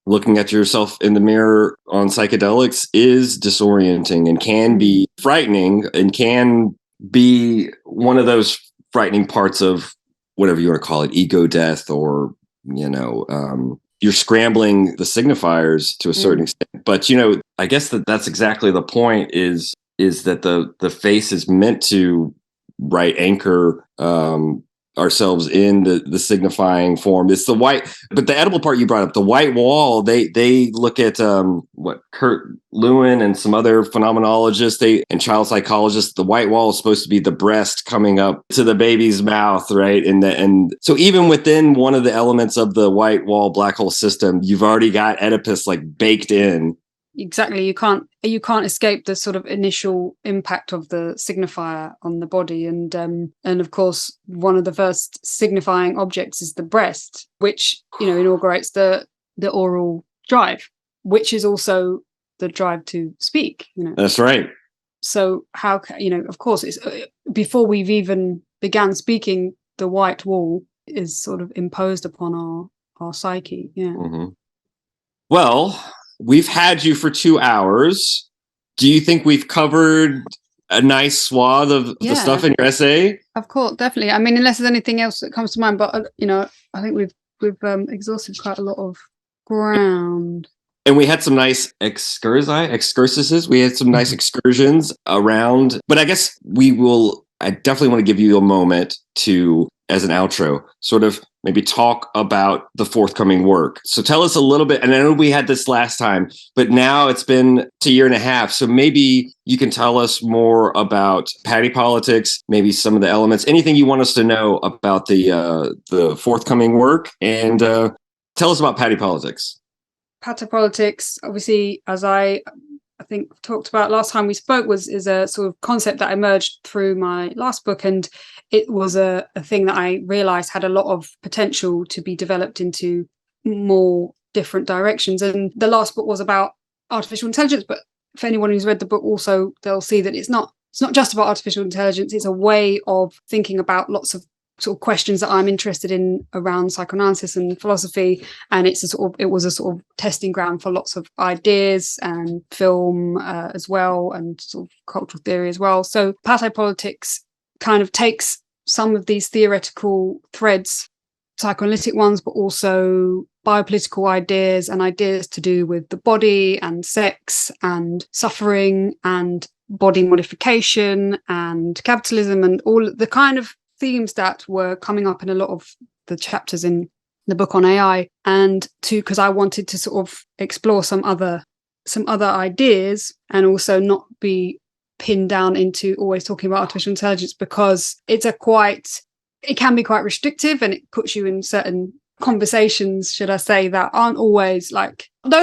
looking at yourself in the mirror on psychedelics is disorienting and can be frightening and can be one of those frightening parts of whatever you want to call it, ego death, or, you're scrambling the signifiers to a certain extent. But, I guess that's exactly the point, is that the face is meant to anchor ourselves in the signifying form. It's the white, but the edible part you brought up, the white wall, they look at Kurt Lewin and some other phenomenologists and child psychologists. The white wall is supposed to be the breast coming up to the baby's mouth, right? And so even within one of the elements of the white wall black hole system, you've already got Oedipus baked in. Exactly. You can't escape the sort of initial impact of the signifier on the body. And of course, one of the first signifying objects is the breast, which, inaugurates the oral drive, which is also the drive to speak. That's right. So how of course, it's before we've even began speaking, the white wall is sort of imposed upon our psyche. Yeah. Mm-hmm. Well, we've had you for 2 hours. Do you think we've covered a nice swath of the stuff in your essay? Of course, definitely. I mean, unless there's anything else that comes to mind, but I think we've exhausted quite a lot of ground. And we had some nice excursuses. We had some nice excursions around. But I guess I definitely want to give you a moment to, as an outro, sort of maybe talk about the forthcoming work. So tell us a little bit, and I know we had this last time, but now it's been a year and a half. So maybe you can tell us more about Patty Politics, maybe some of the elements, anything you want us to know about the forthcoming work, and tell us about Patty Politics. Patty Politics, obviously, as I think talked about last time we spoke, is a sort of concept that emerged through my last book, and it was a thing that I realized had a lot of potential to be developed into more different directions. And the last book was about artificial intelligence, but for anyone who's read the book also, they'll see that it's not just about artificial intelligence. It's a way of thinking about lots of sort of questions that I'm interested in around psychoanalysis and philosophy, and it was a sort of testing ground for lots of ideas and film as well, and sort of cultural theory as well. So Patty Politics kind of takes some of these theoretical threads, psychoanalytic ones, but also biopolitical ideas and ideas to do with the body and sex and suffering and body modification and capitalism and all the kind of themes that were coming up in a lot of the chapters in the book on AI, and because I wanted to sort of explore some other ideas and also not be pinned down into always talking about artificial intelligence, because it can be quite restrictive, and it puts you in certain conversations, should I say, that don't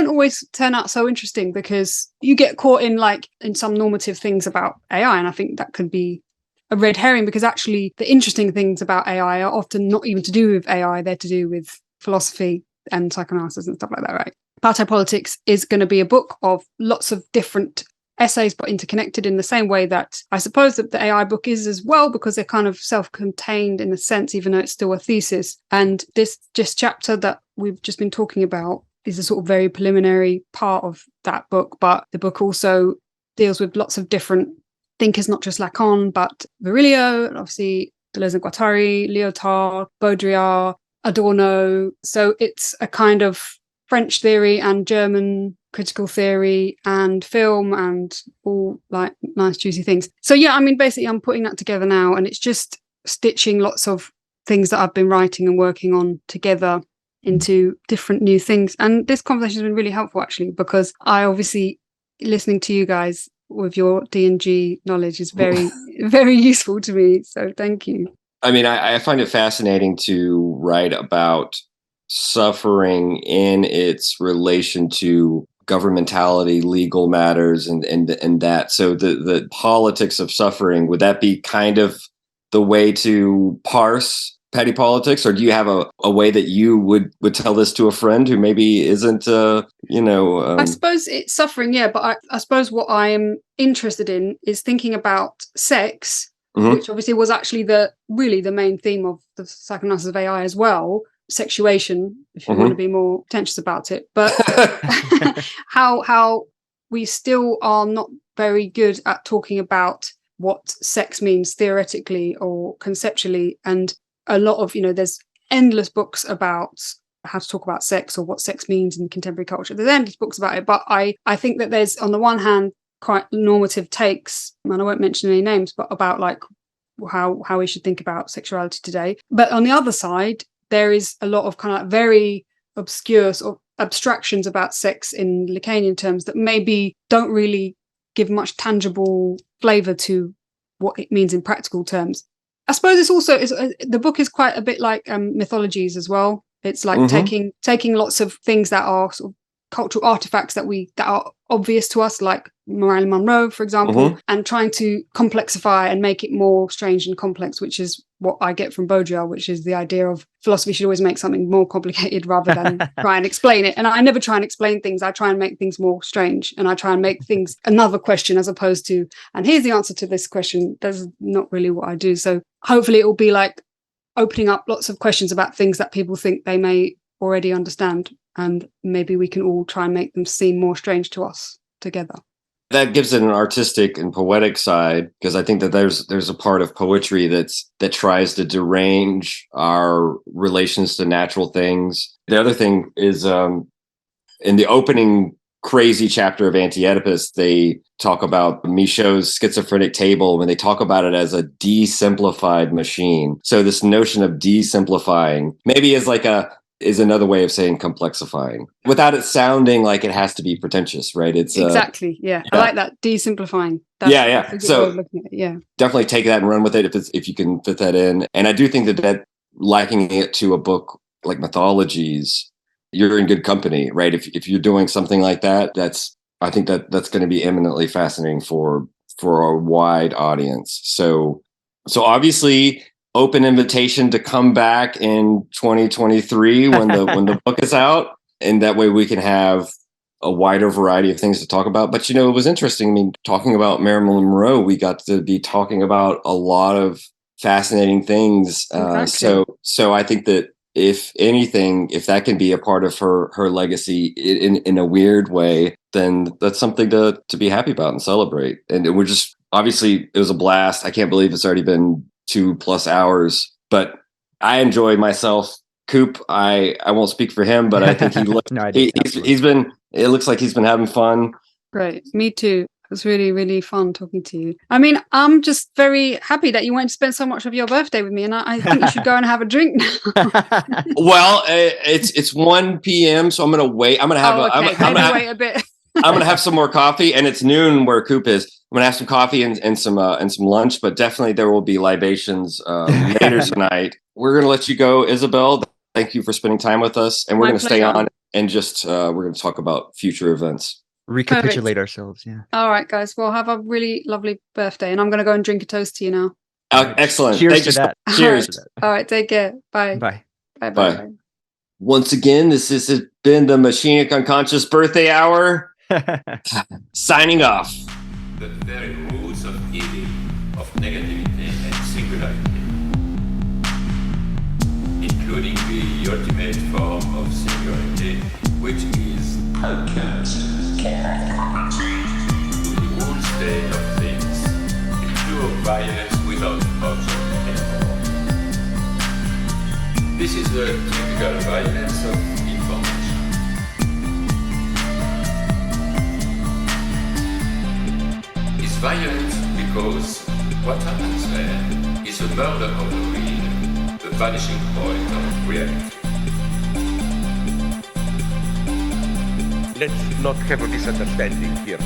always turn out so interesting, because you get caught in some normative things about AI, and I think that could be a red herring, because actually the interesting things about AI are often not even to do with AI, they're to do with philosophy and psychoanalysis and stuff like that, right? Patty Politics is going to be a book of lots of different essays, but interconnected in the same way that I suppose that the AI book is as well, because they're kind of self-contained in a sense, even though it's still a thesis. And this just chapter that we've just been talking about is a sort of very preliminary part of that book, but the book also deals with lots of different thinkers, not just Lacan, but Virilio, obviously Deleuze and Guattari, Lyotard, Baudrillard, Adorno. So it's a kind of French theory and German critical theory and film and all nice juicy things. So yeah, I mean, basically I'm putting that together now, and it's just stitching lots of things that I've been writing and working on together into different new things. And this conversation has been really helpful, actually, because I obviously, listening to you guys with your D&G knowledge is very, very useful to me. So thank you. I mean, I find it fascinating to write about suffering in its relation to governmentality, legal matters, and that. So the politics of suffering, would that be kind of the way to parse Patty Politics, or do you have a way that you would tell this to a friend who maybe isn't, I suppose it's suffering, yeah, but I suppose what I am interested in is thinking about sex, which obviously was actually the main theme of the psychoanalysis of AI as well, sexuation, if you want to be more pretentious about it, but how we still are not very good at talking about what sex means theoretically or conceptually. And a lot of, there's endless books about how to talk about sex or what sex means in contemporary culture. There's endless books about it. But I think that there's, on the one hand, quite normative takes, and I won't mention any names, but about like how we should think about sexuality today. But on the other side, there is a lot of kind of like very obscure sort of abstractions about sex in Lacanian terms that maybe don't really give much tangible flavor to what it means in practical terms. I suppose it's also the book is quite a bit like mythologies as well. It's like taking lots of things that are sort of cultural artifacts that are obvious to us, like Marilyn Monroe, for example, and trying to complexify and make it more strange and complex, which is what I get from Baudrillard, which is the idea of philosophy should always make something more complicated rather than try and explain it. And I never try and explain things. I try and make things more strange, and I try and make things another question as opposed to, and here's the answer to this question. That's not really what I do. So hopefully it will be like opening up lots of questions about things that people think they may already understand, and maybe we can all try and make them seem more strange to us together. That gives it an artistic and poetic side, because I think that there's a part of poetry that tries to derange our relations to natural things. The other thing is in the opening crazy chapter of Anti-Oedipus, they talk about Michaud's schizophrenic table when they talk about it as a de-simplified machine. So this notion of de-simplifying maybe is another way of saying complexifying without it sounding like it has to be pretentious, right? It's exactly. Yeah. I like that. De-simplifying. That's yeah. So definitely take that and run with it if you can fit that in. And I do think that likening it to a book like Mythologies, you're in good company, right? If you're doing something like that, I think that's going to be eminently fascinating for a wide audience. So obviously, open invitation to come back in 2023 when the book is out, and that way we can have a wider variety of things to talk about. But it was interesting. I mean, talking about Marilyn Monroe, we got to be talking about a lot of fascinating things. Exactly. So I think that if anything, if that can be a part of her legacy in a weird way, then that's something to be happy about and celebrate. And we're just, obviously it was a blast. I can't believe it's already been 2+ hours, but I enjoyed myself. Coop, I won't speak for him, but I think he looked, it looks like he's been having fun. Great. Me too. It was really, really fun talking to you. I mean, I'm just very happy that you went to spend so much of your birthday with me, and I think you should go and have a drink now. Well, it's 1 p.m., so I'm going to wait. I'm going to have wait a bit. I'm going to have some more coffee, and it's noon where Coop is. I'm going to have some coffee and some lunch, but definitely there will be libations later tonight. We're going to let you go, Isabel. Thank you for spending time with us, and we're going to stay on and just we're going to talk about future events. Recapitulate ourselves. Yeah. All right, guys. Well, have a really lovely birthday, and I'm going to go and drink a toast to you now. Excellent. Cheers to that. Cheers. All right. Take care. Bye. Bye. Bye. Once again, this has been the Machinic Unconscious Birthday Hour. Signing off. The very roots of evil, of negativity and singularity, including the ultimate form of singularity, which is alchemist. The whole state of things, the pure violence without object anymore. This is the typical violence of information. It's violent because what happens there is a murder of the real, the vanishing point of reality. Let's not have a misunderstanding here.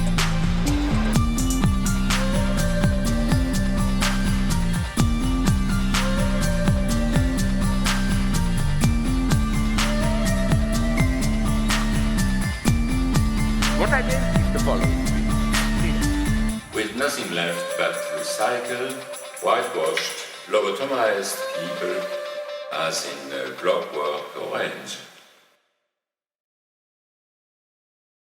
What I meant is the following. With nothing left but recycled, whitewashed, lobotomized people, as in Clockwork Orange.